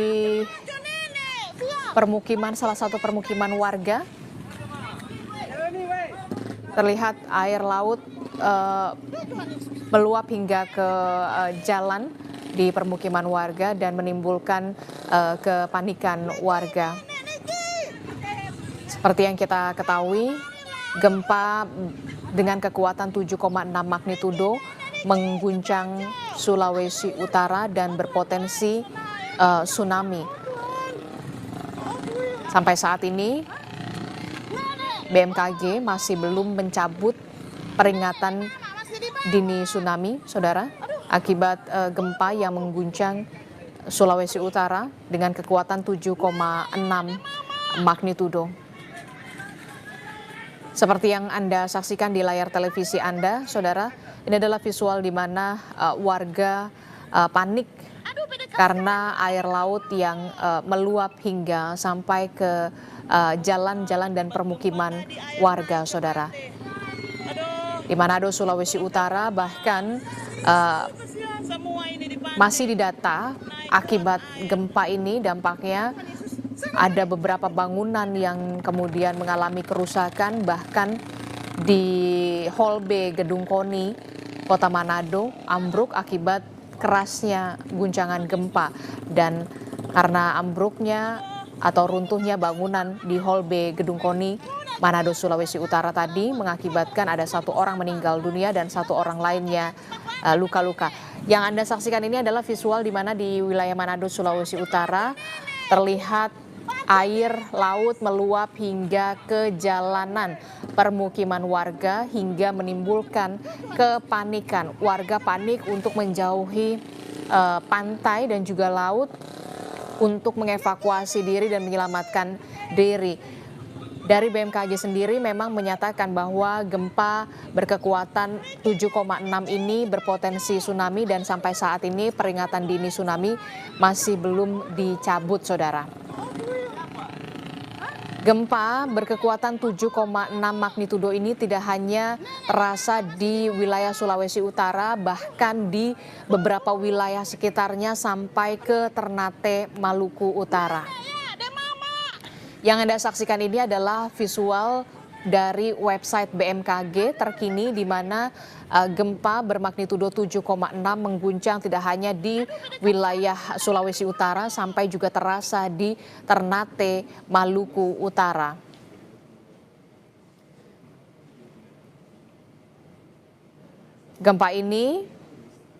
permukiman, salah satu permukiman warga. Terlihat air laut meluap hingga ke jalan di permukiman warga dan menimbulkan kepanikan warga. Seperti yang kita ketahui, gempa dengan kekuatan 7,6 magnitudo mengguncang Sulawesi Utara dan berpotensi tsunami. Sampai saat ini BMKG masih belum mencabut peringatan dini tsunami, saudara, akibat gempa yang mengguncang Sulawesi Utara dengan kekuatan 7,6 magnitudo. Seperti yang Anda saksikan di layar televisi Anda, saudara, ini adalah visual di mana warga panik karena air laut yang meluap hingga sampai ke jalan-jalan dan permukiman warga, saudara. Di Manado, Sulawesi Utara bahkan masih didata akibat gempa ini dampaknya ada beberapa bangunan yang kemudian mengalami kerusakan, bahkan di Hall B Gedung KONI Kota Manado ambruk akibat kerasnya guncangan gempa. Dan karena ambruknya atau runtuhnya bangunan di Hall B Gedung KONI Manado, Sulawesi Utara tadi mengakibatkan ada 1 orang meninggal dunia dan 1 orang lainnya luka-luka. Yang Anda saksikan ini adalah visual di mana di wilayah Manado, Sulawesi Utara terlihat air laut meluap hingga ke jalanan permukiman warga hingga menimbulkan kepanikan. Warga panik untuk menjauhi pantai dan juga laut untuk mengevakuasi diri dan menyelamatkan diri. Dari BMKG sendiri memang menyatakan bahwa gempa berkekuatan 7,6 ini berpotensi tsunami dan sampai saat ini peringatan dini tsunami masih belum dicabut, saudara. Gempa berkekuatan 7,6 magnitudo ini tidak hanya terasa di wilayah Sulawesi Utara, bahkan di beberapa wilayah sekitarnya sampai ke Ternate, Maluku Utara. Yang Anda saksikan ini adalah visual dari website BMKG terkini di mana gempa bermagnitudo 7,6 mengguncang tidak hanya di wilayah Sulawesi Utara sampai juga terasa di Ternate, Maluku Utara. Gempa ini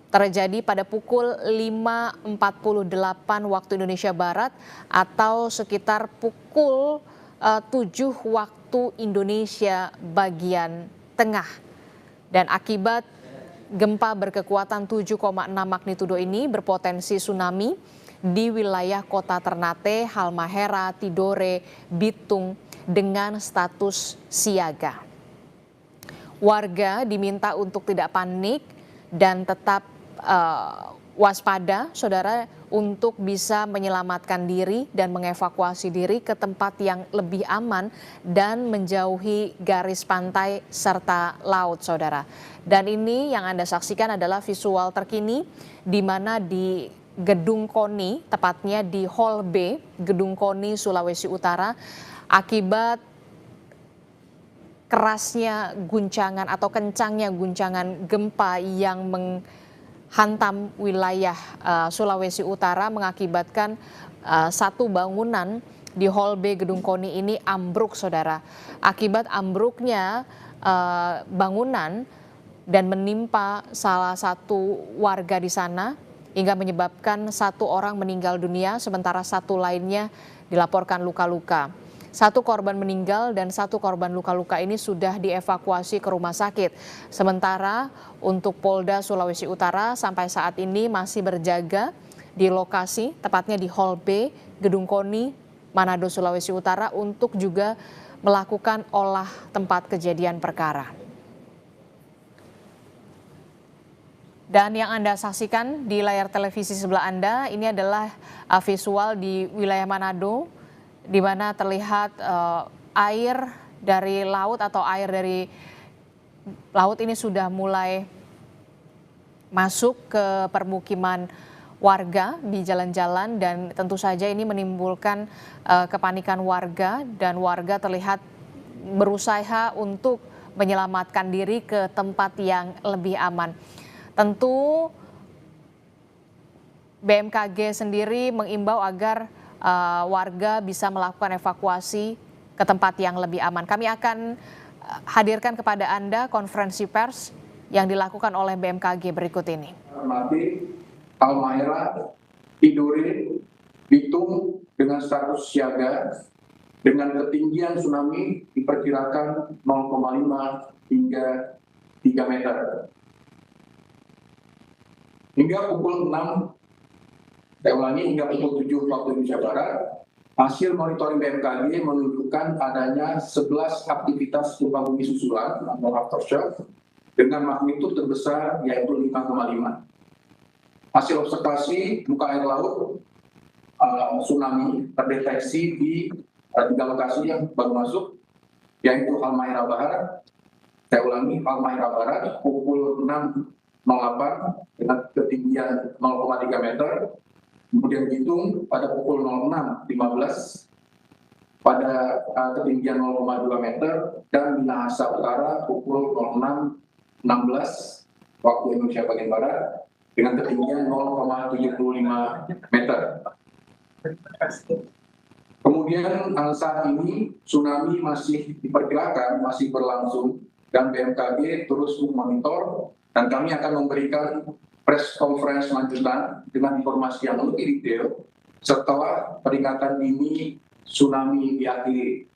terjadi pada pukul 5.48 waktu Indonesia Barat atau sekitar pukul 7 waktu Indonesia bagian tengah. Dan akibat gempa berkekuatan 7,6 magnitudo ini berpotensi tsunami di wilayah kota Ternate, Halmahera, Tidore, Bitung dengan status siaga. Warga diminta untuk tidak panik dan tetap waspada, saudara, untuk bisa menyelamatkan diri dan mengevakuasi diri ke tempat yang lebih aman dan menjauhi garis pantai serta laut, saudara. Dan ini yang Anda saksikan adalah visual terkini di mana di Gedung KONI, tepatnya di Hall B Gedung KONI Sulawesi Utara, akibat kerasnya guncangan atau kencangnya guncangan gempa yang hantam wilayah Sulawesi Utara mengakibatkan 1 bangunan di Hall B Gedung KONI ini ambruk, saudara. Akibat ambruknya bangunan dan menimpa salah satu warga di sana hingga menyebabkan 1 orang meninggal dunia sementara 1 lainnya dilaporkan luka-luka. 1 korban meninggal dan 1 korban luka-luka ini sudah dievakuasi ke rumah sakit. Sementara untuk Polda Sulawesi Utara sampai saat ini masih berjaga di lokasi, tepatnya di Hall B Gedung KONI Manado, Sulawesi Utara untuk juga melakukan olah tempat kejadian perkara. Dan yang Anda saksikan di layar televisi sebelah Anda ini adalah visual di wilayah Manado, di mana terlihat air dari laut atau air dari laut ini sudah mulai masuk ke permukiman warga di jalan-jalan dan tentu saja ini menimbulkan kepanikan warga dan warga terlihat berusaha untuk menyelamatkan diri ke tempat yang lebih aman. Tentu BMKG sendiri mengimbau agar warga bisa melakukan evakuasi ke tempat yang lebih aman. Kami akan hadirkan kepada Anda konferensi pers yang dilakukan oleh BMKG berikut ini. Halmahera, Tidore, Bitung dengan status siaga dengan ketinggian tsunami diperkirakan 0,5 hingga 3 meter. Hingga pukul 6, saya ulangi, hingga pukul 7 waktu Indonesia Barat, hasil monitoring BMKG menunjukkan adanya 11 aktivitas gempa bumi susulan atau aftershock dengan magnitud terbesar yaitu 5,5. hasil observasi muka air laut tsunami terdeteksi di 3 lokasi yang baru masuk, yaitu Halmahera Barat. Saya ulangi, Halmahera Barat pukul 6.08 dengan ketinggian 0,3 meter. Kemudian Bitung pada pukul 06.15 pada ketinggian 0,2 meter, dan Minahasa Utara pukul 06.16 waktu Indonesia bagian Barat dengan ketinggian 0,75 meter. Kemudian saat ini tsunami masih diperkirakan masih berlangsung dan BMKG terus memonitor, dan kami akan memberikan press conference lanjutan dengan informasi yang lebih detail setelah peringatan dini tsunami diakhiri.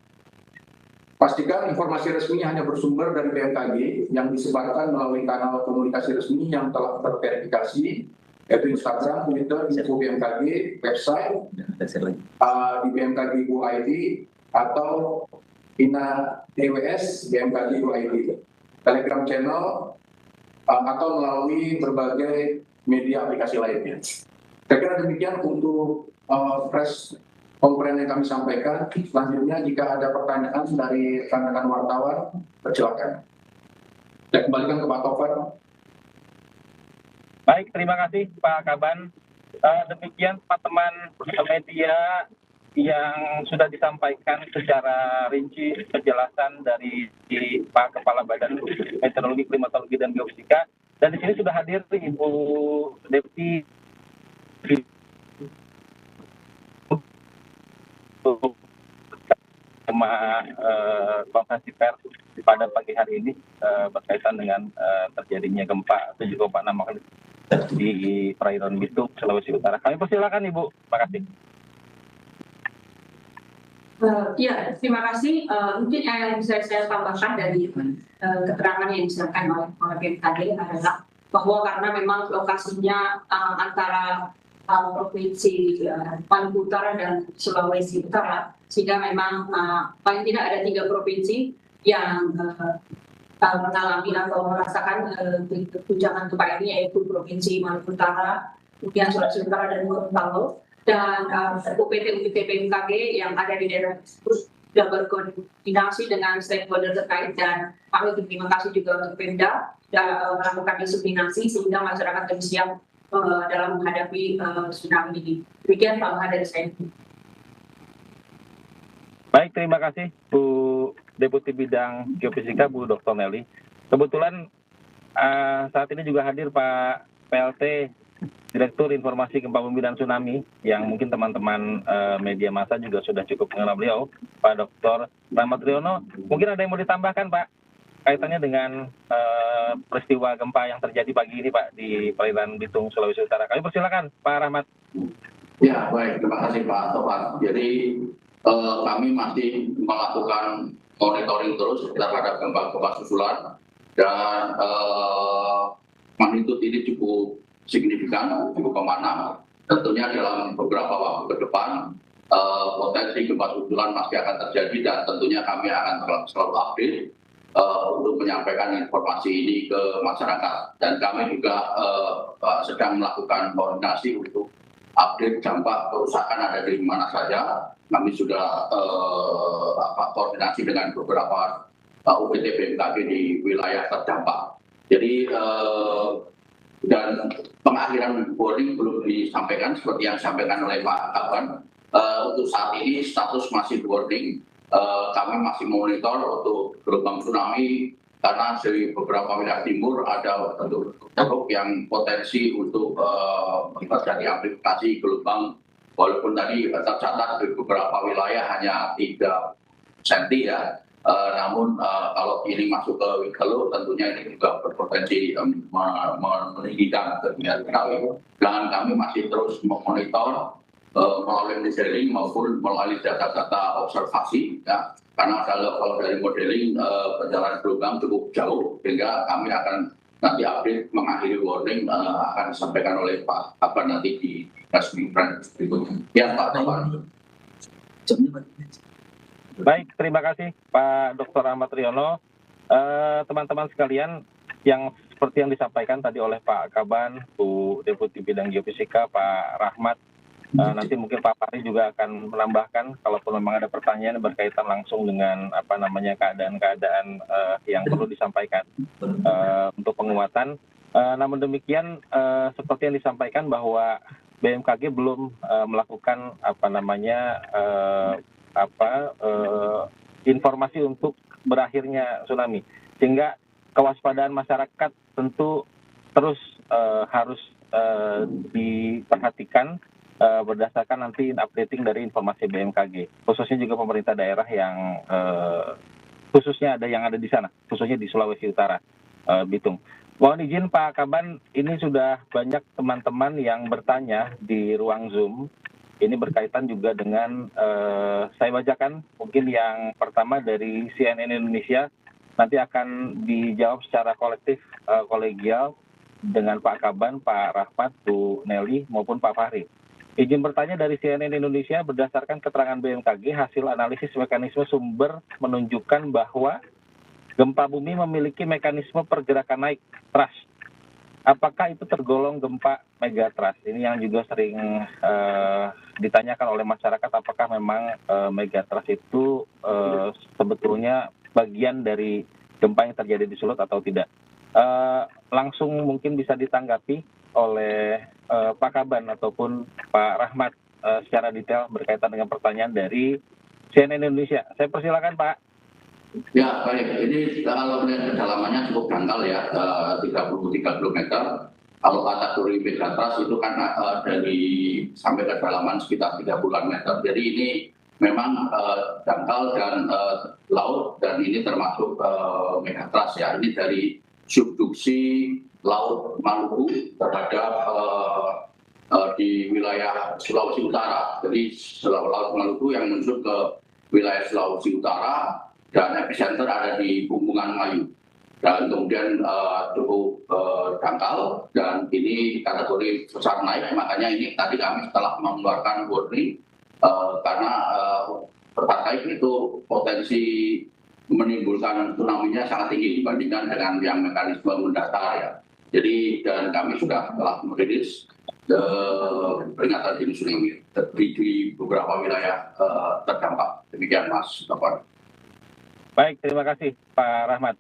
Pastikan informasi resmi hanya bersumber dari BMKG yang disebarkan melalui kanal komunikasi resmi yang telah terverifikasi, yaitu Instagram, Twitter, info BMKG, website di bmkg.go.id atau INA TWS bmkg.go.id, Telegram channel, atau melalui berbagai media aplikasi lainnya. Saya kira demikian untuk press conference yang kami sampaikan. Selanjutnya jika ada pertanyaan dari rekan-rekan wartawan, persilakan. Saya kembalikan ke Pak Tovan. Baik, terima kasih Pak Kaban. Demikian teman-teman media yang sudah disampaikan secara rinci penjelasan dari Pak Kepala Badan Meteorologi, Klimatologi, dan Geofisika. Dan di sini sudah hadir Ibu Deputi konferensi pers pada pagi hari ini berkaitan dengan terjadinya gempa 7,6 magnitudo di perairan Bitung, Sulawesi Utara. Kami persilakan Ibu. Terima kasih. Ya, terima kasih. Mungkin yang bisa saya tambahkan dari keterangan yang disampaikan oleh BMKG adalah bahwa karena memang lokasinya antara provinsi Maluku Utara dan Sulawesi Utara, sehingga memang paling tidak ada 3 provinsi yang mengalami atau merasakan guncangan gempa ini, yaitu Provinsi Maluku Utara, kemudian Sulawesi Utara, dan Gorontalo. Dan UPT BMKG yang ada di daerah tersebut sudah berkoordinasi dengan stakeholder terkait, dan kami berterima kasih juga untuk Pemda sudah melakukan diseminasi sehingga masyarakat lebih siap dalam menghadapi tsunami ini. Demikian Pak dari saya. Baik, terima kasih Bu Deputi Bidang Geofisika, Bu Dr. Nelly. Kebetulan saat ini juga hadir Pak PLT, Direktur Informasi Gempa Bumi dan Tsunami, yang mungkin teman-teman media massa juga sudah cukup mengenal beliau, Pak Dr. Rahmat Riono. Mungkin ada yang mau ditambahkan Pak, kaitannya dengan peristiwa gempa yang terjadi pagi ini Pak di perairan Bitung, Sulawesi Utara. Kami persilakan Pak Rahmat. Ya, baik, terima kasih Pak Tovan. Jadi kami masih melakukan monitoring terus terhadap gempa-gempa susulan, dan magnitudo ini cukup signifikan, 7,6. Tentunya dalam beberapa waktu ke depan potensi gempa susulan masih akan terjadi, dan tentunya kami akan selalu update untuk menyampaikan informasi ini ke masyarakat. Dan kami juga sedang melakukan koordinasi untuk update dampak kerusakan ada di mana saja. Kami sudah koordinasi dengan beberapa UPT BMKG di wilayah terdampak. Jadi dan pengakhiran warning belum disampaikan seperti yang disampaikan oleh Pak Kaban. Untuk saat ini status masih warning. Kami masih monitor untuk gelombang tsunami karena dari beberapa wilayah timur ada bentuk yang potensi untuk terjadi amplifikasi gelombang, walaupun tadi tercatat di beberapa wilayah hanya 3 cm ya. Namun kalau ini masuk ke Wigalo, tentunya ini juga berpotensi meninggikan ketinggian kami. Dan kami masih terus memonitor melalui modeling maupun melalui data-data observasi, ya. Karena kalau dari modeling perjalanan gelombang cukup jauh, sehingga kami akan nanti update mengakhiri warning akan disampaikan oleh Pak Kaban nanti di resmi berikutnya. Ya Pak Tovan. Baik, terima kasih Pak Dr. Ahmad Riono. Teman-teman sekalian yang seperti yang disampaikan tadi oleh Pak Kaban, Bu Deputi Bidang Geofisika, Pak Rahmat, nanti mungkin Pak Fahri juga akan menambahkan kalaupun memang ada pertanyaan berkaitan langsung dengan keadaan-keadaan yang perlu disampaikan untuk penguatan. Namun demikian seperti yang disampaikan bahwa BMKG belum melakukan informasi untuk berakhirnya tsunami, sehingga kewaspadaan masyarakat tentu terus harus diperhatikan berdasarkan nanti updating dari informasi BMKG, khususnya juga pemerintah daerah yang khususnya yang ada di sana, khususnya di Sulawesi Utara, Bitung. Mohon izin Pak Kaban, ini sudah banyak teman-teman yang bertanya di ruang Zoom. Ini berkaitan juga dengan, saya bacakan mungkin yang pertama dari CNN Indonesia, nanti akan dijawab secara kolektif, kolegial dengan Pak Kaban, Pak Rahmat, Bu Nelly, maupun Pak Fahri. Izin bertanya dari CNN Indonesia, berdasarkan keterangan BMKG, hasil analisis mekanisme sumber menunjukkan bahwa gempa bumi memiliki mekanisme pergerakan naik thrust. Apakah itu tergolong gempa megatrust? Ini yang juga sering ditanyakan oleh masyarakat, apakah memang megatrust itu sebetulnya bagian dari gempa yang terjadi di Sulut atau tidak? Langsung mungkin bisa ditanggapi oleh Pak Kaban ataupun Pak Rahmat secara detail berkaitan dengan pertanyaan dari CNN Indonesia. Saya persilakan Pak. Ya, baik. Ini kalau melihat kedalamannya cukup dangkal ya, 33 km. Kalau kategori megatrust itu kan dari sampai kedalaman sekitar 30 meter. Jadi ini memang dangkal dan laut, dan ini termasuk megatrust ya. Ini dari subduksi Laut Maluku terhadap di wilayah Sulawesi Utara. Jadi Laut Maluku yang menuju ke wilayah Sulawesi Utara, dan epicenter ada di Bumbungan Melayu. Dan kemudian cukup dangkal, dan ini kategori besar naik. Makanya ini tadi kami setelah mengeluarkan warning karena terkait itu potensi menimbulkan tsunami-nya sangat tinggi dibandingkan dengan yang mekanisme mendatar ya. Jadi dan kami sudah telah merilis peringatan dini tsunami di beberapa wilayah terdampak. Demikian Mas Bapak. Baik, terima kasih Pak Rahmat.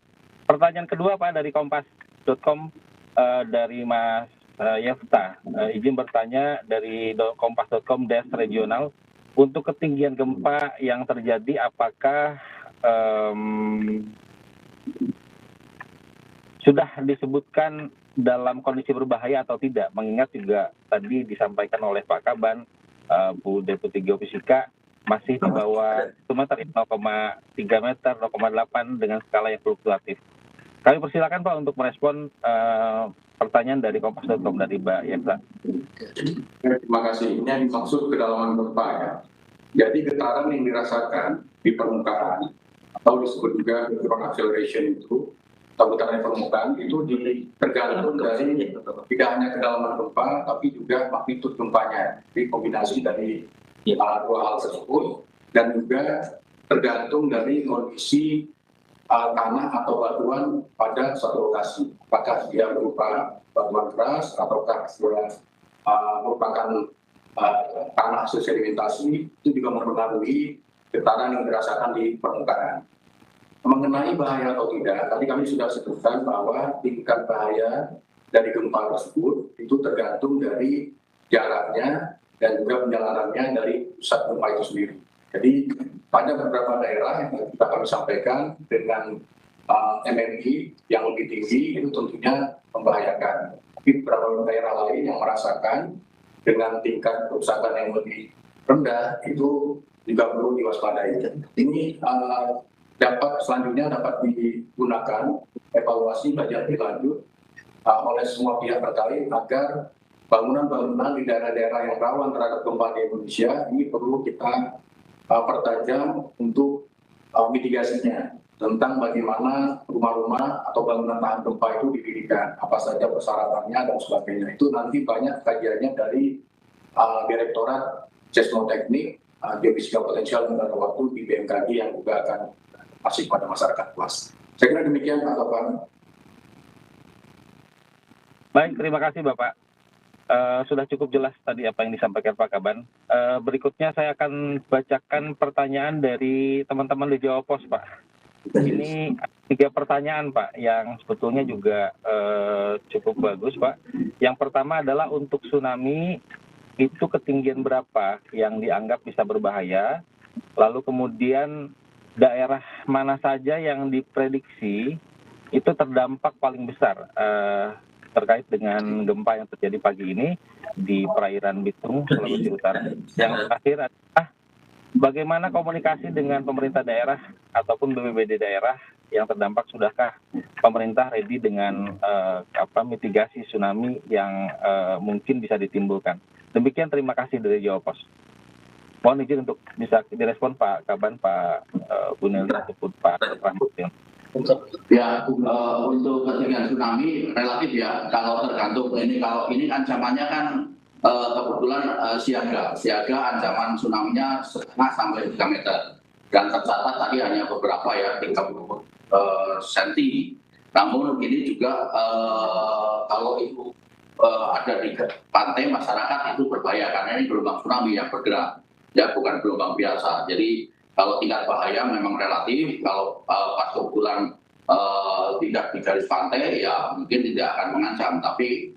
Pertanyaan kedua Pak dari kompas.com dari Mas Yefta. Izin bertanya dari kompas.com regional, untuk ketinggian gempa yang terjadi apakah sudah disebutkan dalam kondisi berbahaya atau tidak, mengingat juga tadi disampaikan oleh Pak Kaban, Bu Deputi Geofisika, masih di bawah 1 meter, 0,3 meter, 0,8 dengan skala yang fluktuatif. Kami persilakan Pak untuk merespon pertanyaan dari kompas.com dari Mbak Yefta. Terima kasih. Ini yang dimaksud kedalaman gempa ya. Jadi getaran yang dirasakan di permukaan atau disebut juga ground acceleration itu, atau getaran di permukaan itu tergantung dari tidak hanya kedalaman gempa tapi juga magnitud gempanya. Jadi kombinasi dari dua hal tersebut, dan juga tergantung dari kondisi tanah atau batuan pada suatu lokasi. Apakah dia berupa batuan keras ataukah dia merupakan tanah hasil sedimentasi, itu juga mempengaruhi getaran yang dirasakan di permukaan. Mengenai bahaya atau tidak, tadi kami sudah sebutkan bahwa tingkat bahaya dari gempa tersebut itu tergantung dari jaraknya dan juga penjalarannya dari pusat gempa itu sendiri. Jadi pada beberapa daerah yang kita kami sampaikan dengan MMI yang lebih tinggi itu tentunya membahayakan. Tapi beberapa daerah lain yang merasakan dengan tingkat kerusakan yang lebih rendah itu juga perlu diwaspadai. Ini selanjutnya dapat digunakan evaluasi kajian berlanjut oleh semua pihak terkait agar bangunan-bangunan di daerah-daerah yang rawan terhadap gempa di Indonesia ini perlu kita pertajam untuk mitigasinya, tentang bagaimana rumah-rumah atau bangunan tahan gempa itu didirikan, apa saja persyaratannya dan sebagainya. Itu nanti banyak kajiannya dari Direktorat Seismoteknik, Geofisika Potensial dan Waktu di BMKG yang juga akan masih pada masyarakat luas. Saya kira demikian Pak Topan. Baik, terima kasih Bapak. Sudah cukup jelas tadi apa yang disampaikan Pak Kaban. Berikutnya saya akan bacakan pertanyaan dari teman-teman di Jawa Pos, Pak. Ini 3 pertanyaan, Pak, yang sebetulnya juga cukup bagus, Pak. Yang pertama adalah untuk tsunami, itu ketinggian berapa yang dianggap bisa berbahaya? Lalu kemudian daerah mana saja yang diprediksi itu terdampak paling besar terkait dengan gempa yang terjadi pagi ini di perairan Bitung, Sulawesi Utara. Yang terakhir adalah bagaimana komunikasi dengan pemerintah daerah ataupun BPBD daerah yang terdampak, sudahkah pemerintah ready dengan mitigasi tsunami yang mungkin bisa ditimbulkan. Demikian, terima kasih dari Jawa Pos. Mohon izin untuk bisa direspon Pak Kaban, Pak Bu Nelly, ataupun Pak Rahmat. Ya, untuk ketinggian tsunami relatif ya, kalau tergantung kalau ini ancamannya kan kebetulan siaga ancaman tsunami-nya 1,5 sampai 3 meter, dan tercatat tadi hanya beberapa ya, 30 cm. Namun ini juga kalau itu ada di pantai masyarakat itu berbahaya karena ini gelombang tsunami yang bergerak, ya bukan gelombang biasa. Jadi kalau tingkat bahaya memang relatif, kalau pas kebetulan tidak di garis pantai ya mungkin tidak akan mengancam, tapi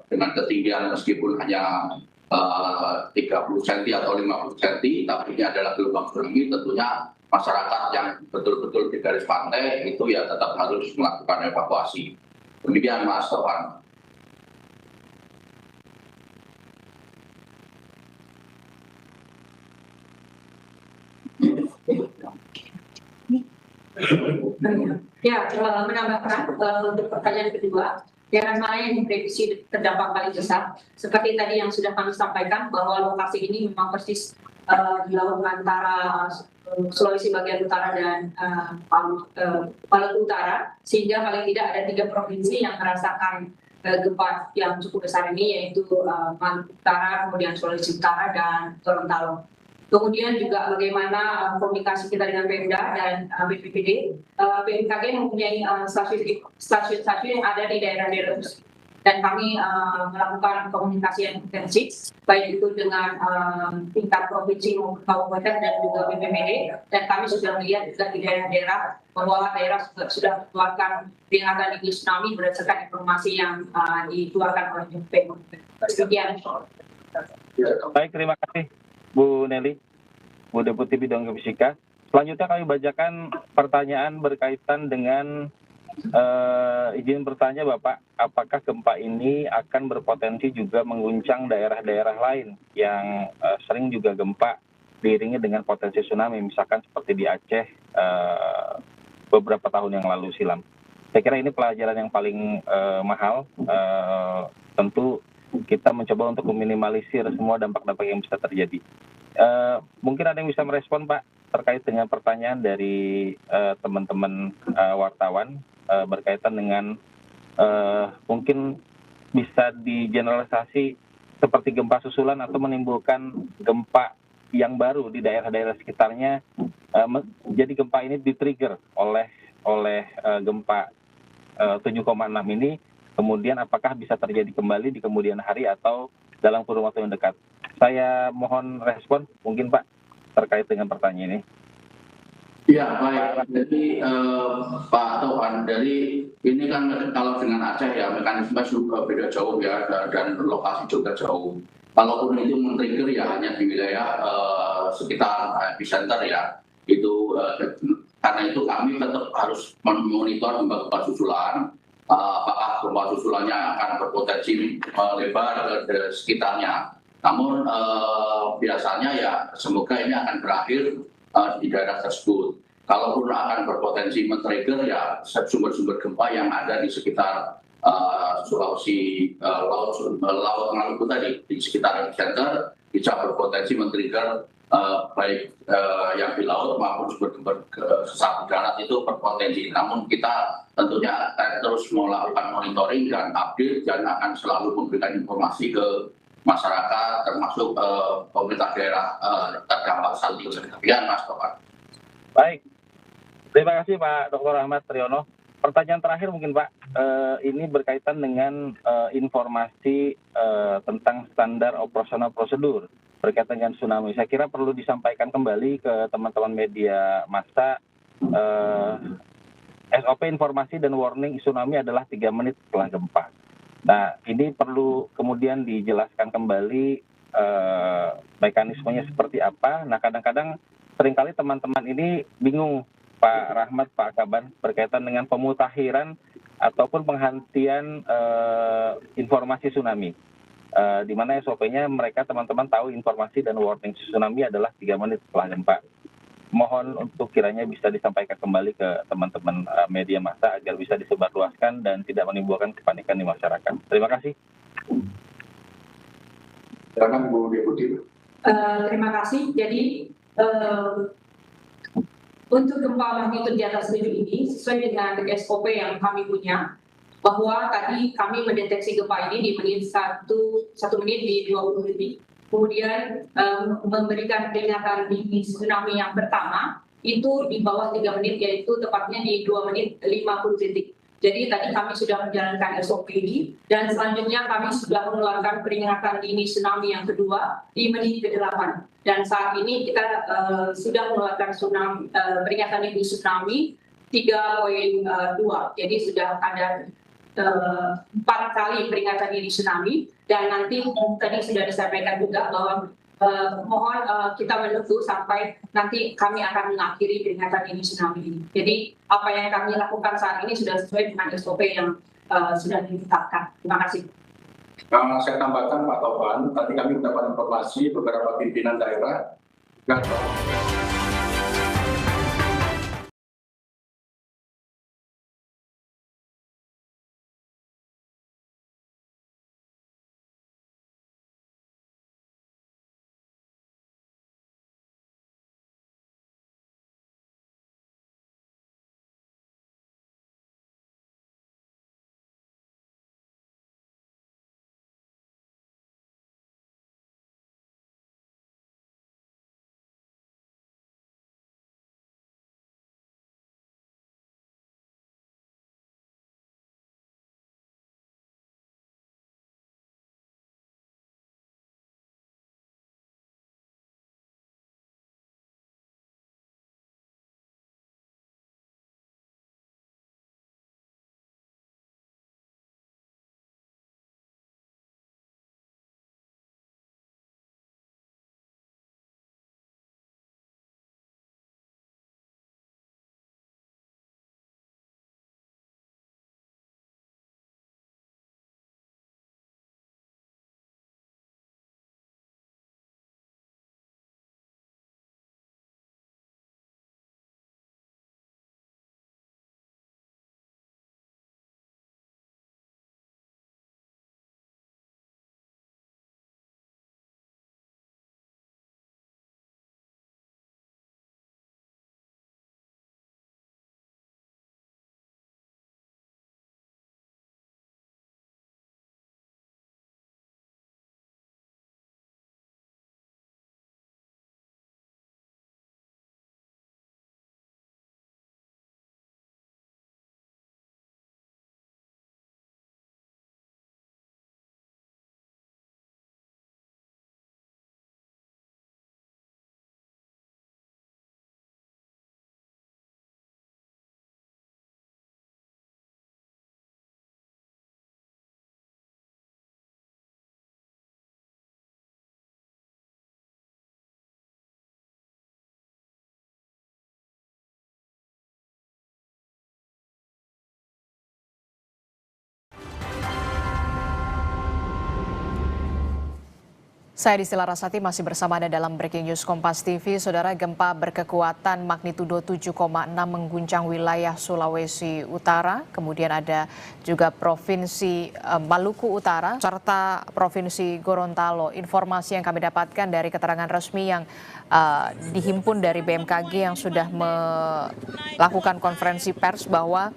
dengan ketinggian meskipun hanya 30 cm atau 50 cm, tapi ini adalah gelombang tsunami, tentunya masyarakat yang betul-betul di garis pantai itu ya tetap harus melakukan evakuasi. Demikian Mas Topan. Ya, menambahkan untuk pertanyaan kedua, daerah mana yang diprediksi terdampak paling besar? Seperti tadi yang sudah kami sampaikan bahwa lokasi ini memang persis di laut antara Sulawesi bagian utara dan Maluku Utara, sehingga paling tidak ada 3 provinsi yang merasakan gempa yang cukup besar ini, yaitu Maluku Utara, kemudian Sulawesi Utara, dan Gorontalo. Kemudian juga bagaimana komunikasi kita dengan Pemda dan BPBD. BMKG mempunyai stasiun-stasiun yang ada di daerah-daerah tersebut. Dan kami melakukan komunikasi yang intensif, baik itu dengan tingkat provinsi maupun kabupaten dan juga BPBD. Dan kami sudah melihat juga di daerah-daerah bahwa daerah sudah mengeluarkan peringatan dini tsunami berdasarkan informasi yang dikeluarkan oleh BPBD. Sekian. Baik, terima kasih Bu Nelly, Bu Deputi Bidang Geofisika. Selanjutnya kami bacakan pertanyaan berkaitan dengan izin bertanya Bapak, apakah gempa ini akan berpotensi juga mengguncang daerah-daerah lain yang sering juga gempa diiringi dengan potensi tsunami, misalkan seperti di Aceh beberapa tahun yang lalu silam. Saya kira ini pelajaran yang paling mahal. Tentu kita mencoba untuk meminimalisir semua dampak-dampak yang bisa terjadi. Mungkin ada yang bisa merespon Pak terkait dengan pertanyaan dari teman-teman wartawan berkaitan dengan mungkin bisa digeneralisasi seperti gempa susulan atau menimbulkan gempa yang baru di daerah-daerah sekitarnya. Jadi gempa ini di-trigger oleh gempa 7,6 ini. Kemudian apakah bisa terjadi kembali di kemudian hari atau dalam kurun waktu yang dekat? Saya mohon respon mungkin Pak terkait dengan pertanyaan ini. Ya baik, jadi Pak Tohan, dari ini kan kalau dengan Aceh ya mekanisme juga beda jauh ya, dan lokasi juga jauh. Kalaupun itu men-trigger ya hanya di wilayah sekitar epicenter ya, itu karena itu kami tetap harus memonitor gempa susulan. Apakah gempa susulannya akan berpotensi melebar ke sekitarnya. Namun biasanya ya semoga ini akan berakhir di daerah tersebut. Kalaupun akan berpotensi men-trigger ya sumber-sumber gempa yang ada di sekitar Sulawesi, Laut Maluku tadi, di sekitar epicenter bisa berpotensi men-trigger baik yang di laut maupun sumber-sumber sesar di darat itu berpotensi. Namun kita tentunya terus melakukan monitoring dan update dan akan selalu memberikan informasi ke masyarakat termasuk pemerintah daerah terdampak saat ini. Demikian Mas Topan. Baik, terima kasih Pak Dr. Ahmad Triyono. Pertanyaan terakhir mungkin Pak, ini berkaitan dengan informasi tentang standar operasional prosedur berkaitan dengan tsunami. Saya kira perlu disampaikan kembali ke teman-teman media massa. SOP informasi dan warning tsunami adalah 3 menit setelah gempa. Nah, ini perlu kemudian dijelaskan kembali mekanismenya seperti apa. Nah, kadang-kadang seringkali teman-teman ini bingung, Pak Rahmat, Pak Kaban, berkaitan dengan pemutakhiran ataupun penghentian informasi tsunami. Di mana SOP-nya mereka teman-teman tahu informasi dan warning tsunami adalah 3 menit setelah gempa. Mohon untuk kiranya bisa disampaikan kembali ke teman-teman media massa agar bisa disebarluaskan dan tidak menimbulkan kepanikan di masyarakat. Terima kasih. Silakan Bu Deputi. Terima kasih. Jadi untuk gempa magnitudo di atas 7 ini sesuai dengan SOP yang kami punya, bahwa tadi kami mendeteksi gempa ini di menit 1 menit di 20 detik. Kemudian memberikan peringatan dini tsunami yang pertama itu di bawah 3 menit, yaitu tepatnya di 2 menit 50 detik. Jadi tadi kami sudah menjalankan SOP ini, dan selanjutnya kami sudah mengeluarkan peringatan dini tsunami yang kedua di menit ke-8. Dan saat ini kita sudah mengeluarkan peringatan dini tsunami 3.2. Jadi sudah ada 4 kali peringatan dini tsunami, dan nanti tadi sudah disampaikan juga bahwa mohon kita menunggu sampai nanti kami akan mengakhiri peringatan dini tsunami ini. Jadi apa yang kami lakukan saat ini sudah sesuai dengan SOP yang sudah ditetapkan. Terima kasih. Saya tambahkan Pak Taufan, tadi kami mendapat informasi beberapa pimpinan daerah Saya Distila Rasati masih bersama Anda dalam Breaking News Kompas TV. Saudara, gempa berkekuatan magnitudo 7,6 mengguncang wilayah Sulawesi Utara. Kemudian ada juga Provinsi Maluku Utara serta Provinsi Gorontalo. Informasi yang kami dapatkan dari keterangan resmi yang dihimpun dari BMKG yang sudah melakukan konferensi pers bahwa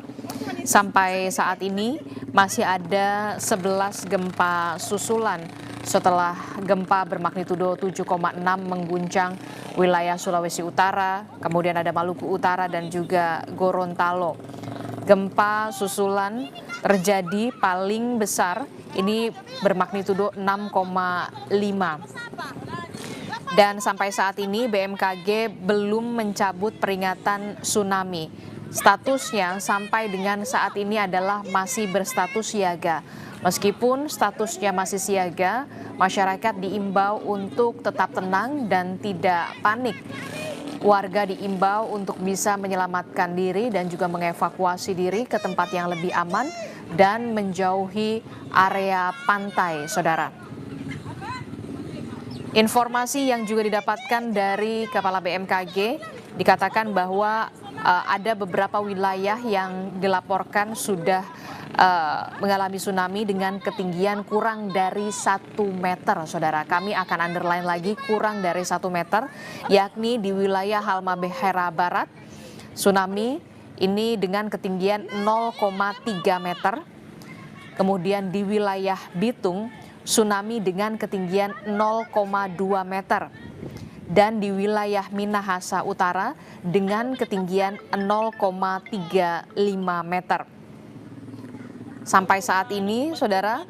sampai saat ini masih ada 11 gempa susulan setelah gempa bermagnitudo 7,6 mengguncang wilayah Sulawesi Utara, kemudian ada Maluku Utara dan juga Gorontalo. gempa susulan terjadi paling besar ini bermagnitudo 6,5. Dan sampai saat ini BMKG belum mencabut peringatan tsunami. Statusnya sampai dengan saat ini adalah masih berstatus siaga. Meskipun statusnya masih siaga, masyarakat diimbau untuk tetap tenang dan tidak panik. Warga diimbau untuk bisa menyelamatkan diri dan juga mengevakuasi diri ke tempat yang lebih aman dan menjauhi area pantai, saudara. Informasi yang juga didapatkan dari Kepala BMKG dikatakan bahwa ada beberapa wilayah yang dilaporkan sudah mengalami tsunami dengan ketinggian kurang dari 1 meter, saudara. Kami akan underline lagi kurang dari 1 meter, yakni di wilayah Halmahera Barat, tsunami ini dengan ketinggian 0,3 meter. Kemudian di wilayah Bitung, tsunami dengan ketinggian 0,2 meter. Dan di wilayah Minahasa Utara dengan ketinggian 0,35 meter. Sampai saat ini, saudara,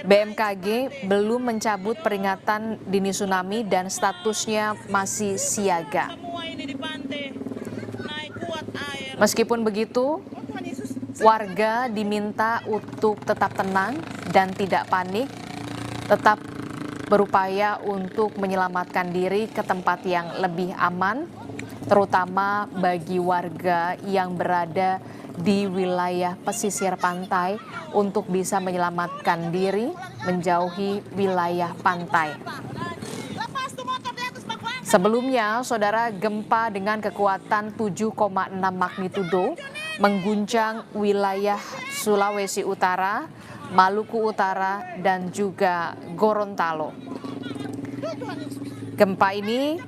BMKG belum mencabut peringatan dini tsunami dan statusnya masih siaga. Meskipun begitu, warga diminta untuk tetap tenang dan tidak panik, tetap berupaya untuk menyelamatkan diri ke tempat yang lebih aman, terutama bagi warga yang berada di wilayah pesisir pantai untuk bisa menyelamatkan diri menjauhi wilayah pantai. Sebelumnya, saudara, gempa dengan kekuatan 7,6 magnitudo mengguncang wilayah Sulawesi Utara, Maluku Utara, dan juga Gorontalo. Gempa ini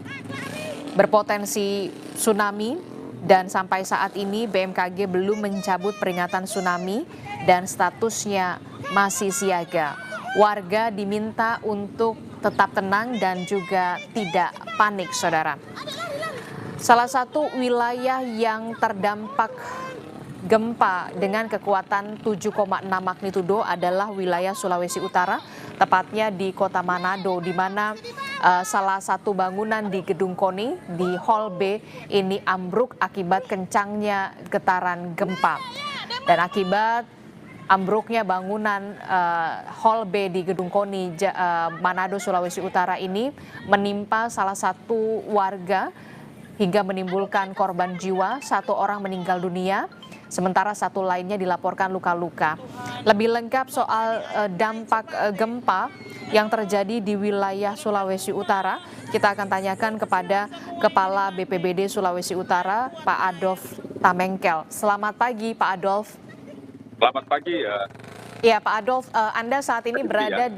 berpotensi tsunami dan sampai saat ini BMKG belum mencabut peringatan tsunami dan statusnya masih siaga. Warga diminta untuk tetap tenang dan juga tidak panik, saudara. Salah satu wilayah yang terdampak gempa dengan kekuatan 7,6 magnitudo adalah wilayah Sulawesi Utara, tepatnya di Kota Manado, di mana salah satu bangunan di Gedung KONI di Hall B ini ambruk akibat kencangnya getaran gempa. Dan akibat ambruknya bangunan Hall B di Gedung KONI Manado, Sulawesi Utara ini menimpa salah satu warga hingga menimbulkan korban jiwa, 1 orang meninggal dunia, sementara 1 lainnya dilaporkan luka-luka. Lebih lengkap soal dampak gempa yang terjadi di wilayah Sulawesi Utara, kita akan tanyakan kepada Kepala BPBD Sulawesi Utara, Pak Adolf Tamengkel. Selamat pagi, Pak Adolf. Selamat pagi ya. Ya, Pak Adolf, Anda saat ini berada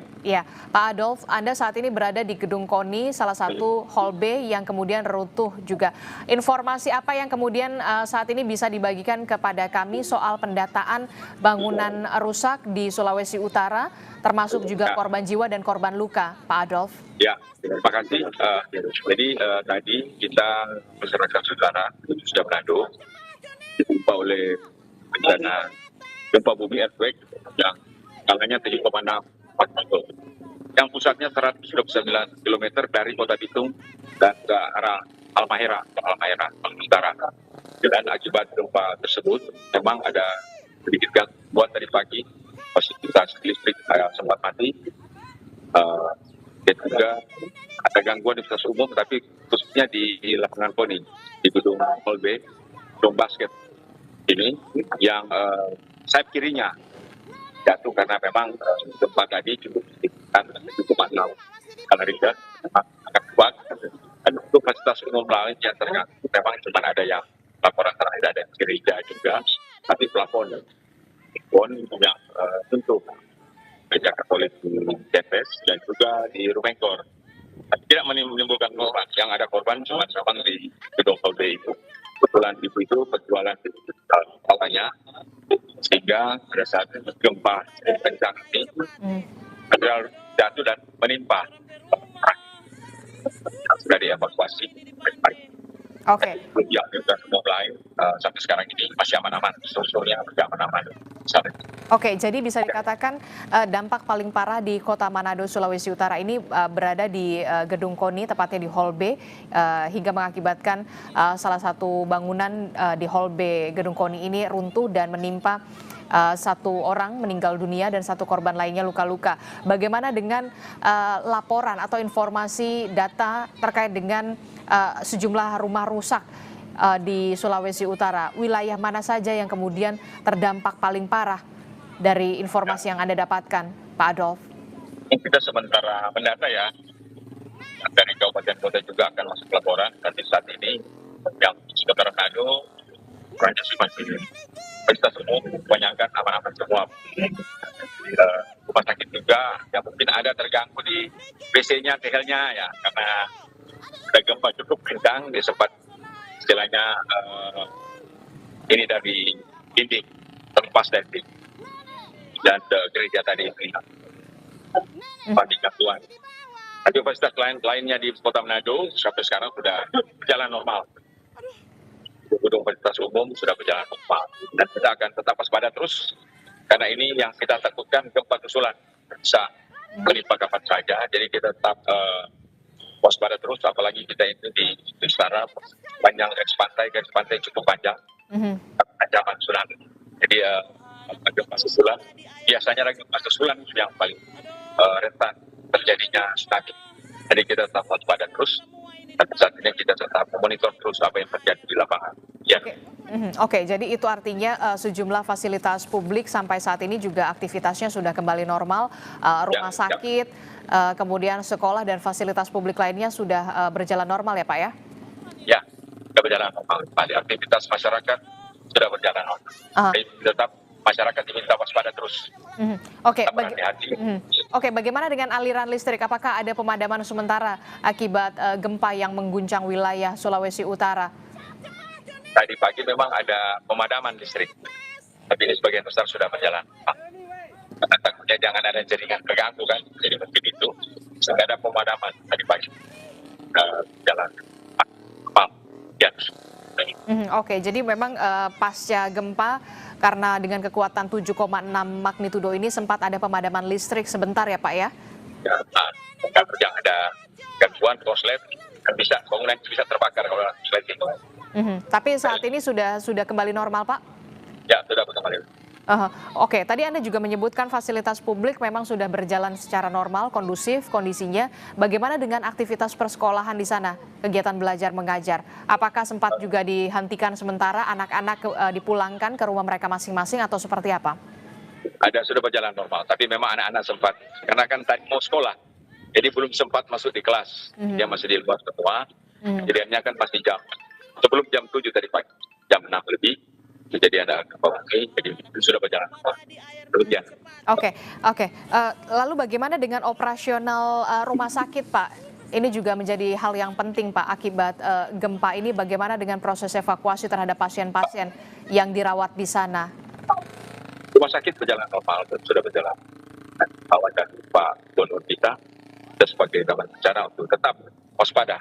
Pak Adolf, Anda saat ini berada di Gedung KONI, salah satu Hall B yang kemudian runtuh juga. Informasi apa yang kemudian saat ini bisa dibagikan kepada kami soal pendataan bangunan rusak di Sulawesi Utara, termasuk juga korban jiwa dan korban luka, Pak Adolf? Ya, terima kasih. Jadi tadi kita masyarakat saudara sudah Manado ditimpa oleh bencana gempa bumi earthquake yang skalanya 7,6 magnitudo. Yang pusatnya 129 km dari Kota Bitung dan ke arah Halmahera, Utara. Dan akibat gempa tersebut memang ada sedikit gangguan tadi pagi, fasilitas listrik sempat mati. Dan juga ada gangguan di fasilitas umum, tapi khususnya di lapangan KONI, di gedung Hall B, gedung basket ini yang sayap kirinya jatuh karena memang gempa tadi cukup signifikan 7,6 skala Richter, memang agak kuat. Dan untuk fasilitas umum lain yang terganggu memang cuma ada yang laporan terakhir ada gereja juga, tapi plafon yang untuk gereja Katolik di Depes dan juga di Rumengkor tidak menimbulkan korban. Yang ada korban cuma memang di gedung Hall B itu. Kebetulan ibu itu berjualan di awalnya, sehingga pada saat gempa kencang ini ada jatuh dan menimpa. Sudah dievakuasi. Oke. Yang juga semua lain sampai sekarang ini masih aman-aman, strukturnya masih aman-aman. Oke, jadi bisa dikatakan dampak paling parah di Kota Manado, Sulawesi Utara ini berada di Gedung KONI, tepatnya di Hall B, hingga mengakibatkan salah satu bangunan di Hall B Gedung KONI ini runtuh dan menimpa satu orang meninggal dunia dan satu korban lainnya luka-luka. Bagaimana dengan laporan atau informasi data terkait dengan sejumlah rumah rusak di Sulawesi Utara? Wilayah mana saja yang kemudian terdampak paling parah dari informasi yang Anda dapatkan, Pak Adolf? Kita sementara mendata ya, dari kabupaten kota juga akan masuk laporan. Tapi saat ini yang Kota Manado, masih fasilitas umum kebanyakan aman-aman semua. Rumah sakit juga yang mungkin ada terganggu di WC-nya, TL-nya ya, karena ada gempa cukup kencang, dia sempat istilahnya ini dari dinding terlepas dari dan gereja tadi ini Tuhan. Tapi fasilitas lainnya di Kota Manado sampai sekarang sudah berjalan normal. Gedung fasilitas umum sudah berjalan normal dan kita akan tetap waspada terus karena ini yang kita takutkan gempa susulan bisa menimpa kapan saja, jadi kita tetap waspada terus, apalagi kita itu di utara panjang garis pantai cukup panjang, ancaman tsunami. Jadi gempa susulan biasanya gempa susulan yang paling rentan terjadinya tsunami. Jadi kita tetap waspada terus. Tapi saat ini kita tetap memonitor terus apa yang terjadi di lapangan. Ya. Oke, jadi itu artinya sejumlah fasilitas publik sampai saat ini juga aktivitasnya sudah kembali normal, rumah sakit, kemudian sekolah dan fasilitas publik lainnya sudah berjalan normal ya Pak ya? Ya, sudah berjalan normal. Aktivitas masyarakat sudah berjalan normal. Tetap masyarakat diminta waspada terus. Oke, bagaimana dengan aliran listrik? Apakah ada pemadaman sementara akibat gempa yang mengguncang wilayah Sulawesi Utara? Tadi pagi memang ada pemadaman listrik, tapi ini sebagian besar sudah berjalan. Karena takutnya jangan ada jaringan terganggu kan, jadi mungkin itu sehingga ada pemadaman tadi pagi jalan. Oke, jadi memang pasca gempa karena dengan kekuatan 7,6 magnitudo ini sempat ada pemadaman listrik sebentar ya Pak ya? Ya, yang ada gangguan korslet bisa bangunan bisa terbakar kalau korslet itu. Tapi saat ini sudah kembali normal Pak? Ya, sudah kembali. Oke, tadi Anda juga menyebutkan fasilitas publik memang sudah berjalan secara normal, kondusif kondisinya. Bagaimana dengan aktivitas persekolahan di sana, kegiatan belajar mengajar? Apakah sempat juga dihentikan sementara, anak-anak dipulangkan ke rumah mereka masing-masing atau seperti apa? Ada, sudah berjalan normal, tapi memang anak-anak sempat, karena kan tadi mau sekolah, jadi belum sempat masuk di kelas, dia masih di luar semua, kejadiannya kan pasti sebelum jam 7 tadi pagi, jam 6 lebih. Jadi ada gempa bumi, jadi sudah berjalan. Oke. Lalu bagaimana dengan operasional rumah sakit, Pak? Ini juga menjadi hal yang penting, Pak, akibat gempa ini. Bagaimana dengan proses evakuasi terhadap pasien-pasien yang dirawat di sana? Rumah sakit berjalan normal, sudah berjalan. Bawa dan Pak Donor kita sebagai dalam cara untuk tetap waspada.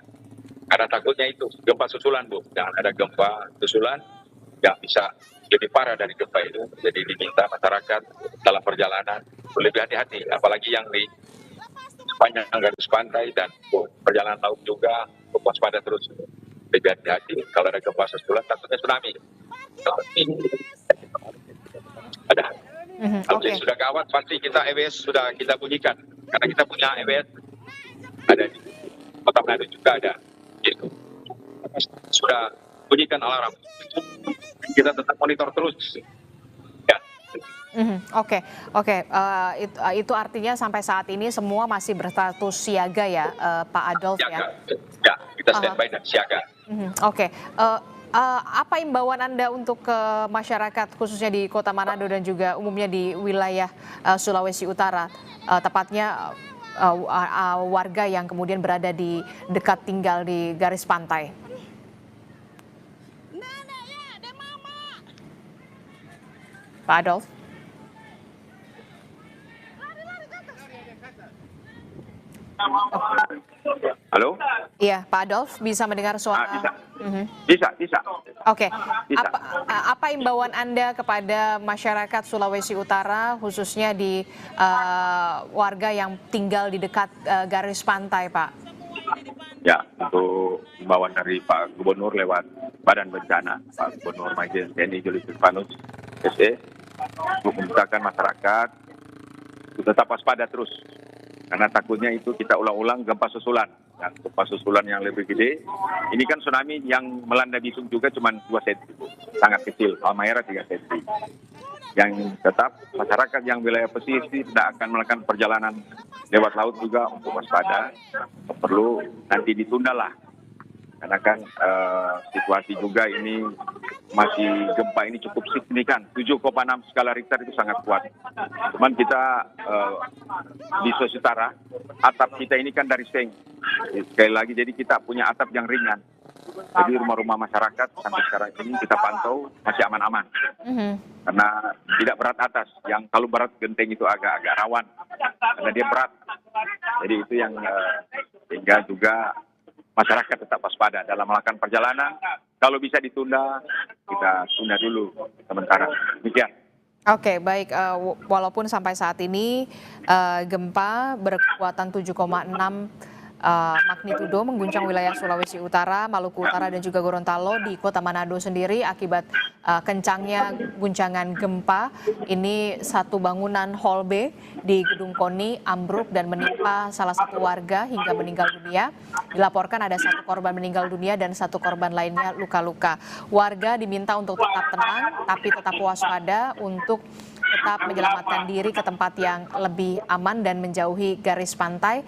Karena takutnya itu gempa susulan, Bu. Jangan ada gempa susulan yang bisa lebih parah dari gempa itu. Jadi diminta masyarakat dalam perjalanan lebih hati-hati, apalagi yang di sepanjang garis pantai dan perjalanan laut juga waspada terus, lebih hati-hati. Kalau ada gempa susulan takutnya tsunami. Ada. Kalau sudah gawat pasti kita EWS sudah kita bunyikan, karena kita punya EWS ada di Kota Manado juga ada. Gitu. Sudah bunyikan alarm. Kita tetap monitor terus. Ya. Oke. Itu artinya sampai saat ini semua masih berstatus siaga ya, Pak Adolf ya? Ya, kita standby dan siaga. Oke. Apa imbauan Anda untuk ke masyarakat khususnya di Kota Manado dan juga umumnya di wilayah Sulawesi Utara, tepatnya warga yang kemudian berada di dekat tinggal di garis pantai? Pak Adolf. Halo? Iya, Pak Adolf bisa mendengar suara. Bisa. Mhm. Bisa. Oke, Bisa. apa imbauan Anda kepada masyarakat Sulawesi Utara, khususnya di warga yang tinggal di dekat garis pantai, Pak? Ya, untuk imbauan dari Pak Gubernur lewat Badan Bencana, Pak Gubernur Majen TNI Julius Silvanus, SE, untuk memintakan masyarakat untuk tetap waspada terus. Karena takutnya itu kita ulang-ulang gempa susulan. Dan gempa susulan yang lebih gede, ini kan tsunami yang melanda Bitung juga cuma 2 cm, sangat kecil, Halmahera 3 cm. Yang tetap masyarakat yang wilayah pesisir tidak akan melakukan perjalanan lewat laut juga untuk waspada, perlu nanti ditunda lah. Karena kan situasi juga ini masih gempa ini cukup signifikan, 7,6 skala Richter itu sangat kuat. Cuman kita di Sulawesi Utara, atap kita ini kan dari seng. Sekali lagi, jadi kita punya atap yang ringan. Jadi rumah-rumah masyarakat sampai sekarang ini kita pantau masih aman-aman. Karena tidak berat atas. Yang kalau berat genteng itu agak rawan. Karena dia berat. Jadi itu yang sehingga juga masyarakat tetap waspada dalam melakukan perjalanan. Kalau bisa ditunda, kita tunda dulu sementara. Demikian. Oke, baik. Walaupun sampai saat ini gempa berkekuatan 7,6 magnitudo mengguncang wilayah Sulawesi Utara, Maluku Utara dan juga Gorontalo. Di Kota Manado sendiri akibat kencangnya guncangan gempa ini, satu bangunan Hall B di Gedung KONI ambruk dan menimpa salah satu warga hingga meninggal dunia. Dilaporkan ada 1 korban meninggal dunia dan 1 korban lainnya luka-luka. Warga diminta untuk tetap tenang tapi tetap waspada untuk tetap menyelamatkan diri ke tempat yang lebih aman dan menjauhi garis pantai.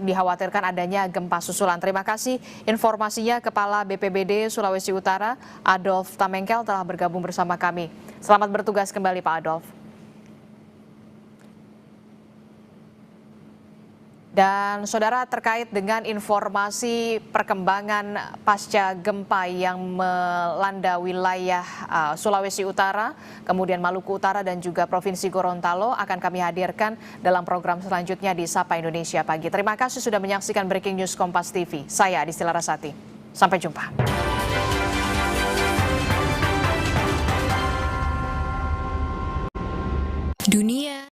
Dikhawatirkan adanya gempa susulan. Terima kasih informasinya Kepala BPBD Sulawesi Utara Adolf Tamengkel telah bergabung bersama kami. Selamat bertugas kembali Pak Adolf. Dan saudara, terkait dengan informasi perkembangan pasca gempa yang melanda wilayah Sulawesi Utara, kemudian Maluku Utara dan juga Provinsi Gorontalo akan kami hadirkan dalam program selanjutnya di Sapa Indonesia Pagi. Terima kasih sudah menyaksikan Breaking News Kompas TV. Saya Adisti Larasati. Sampai jumpa. Dunia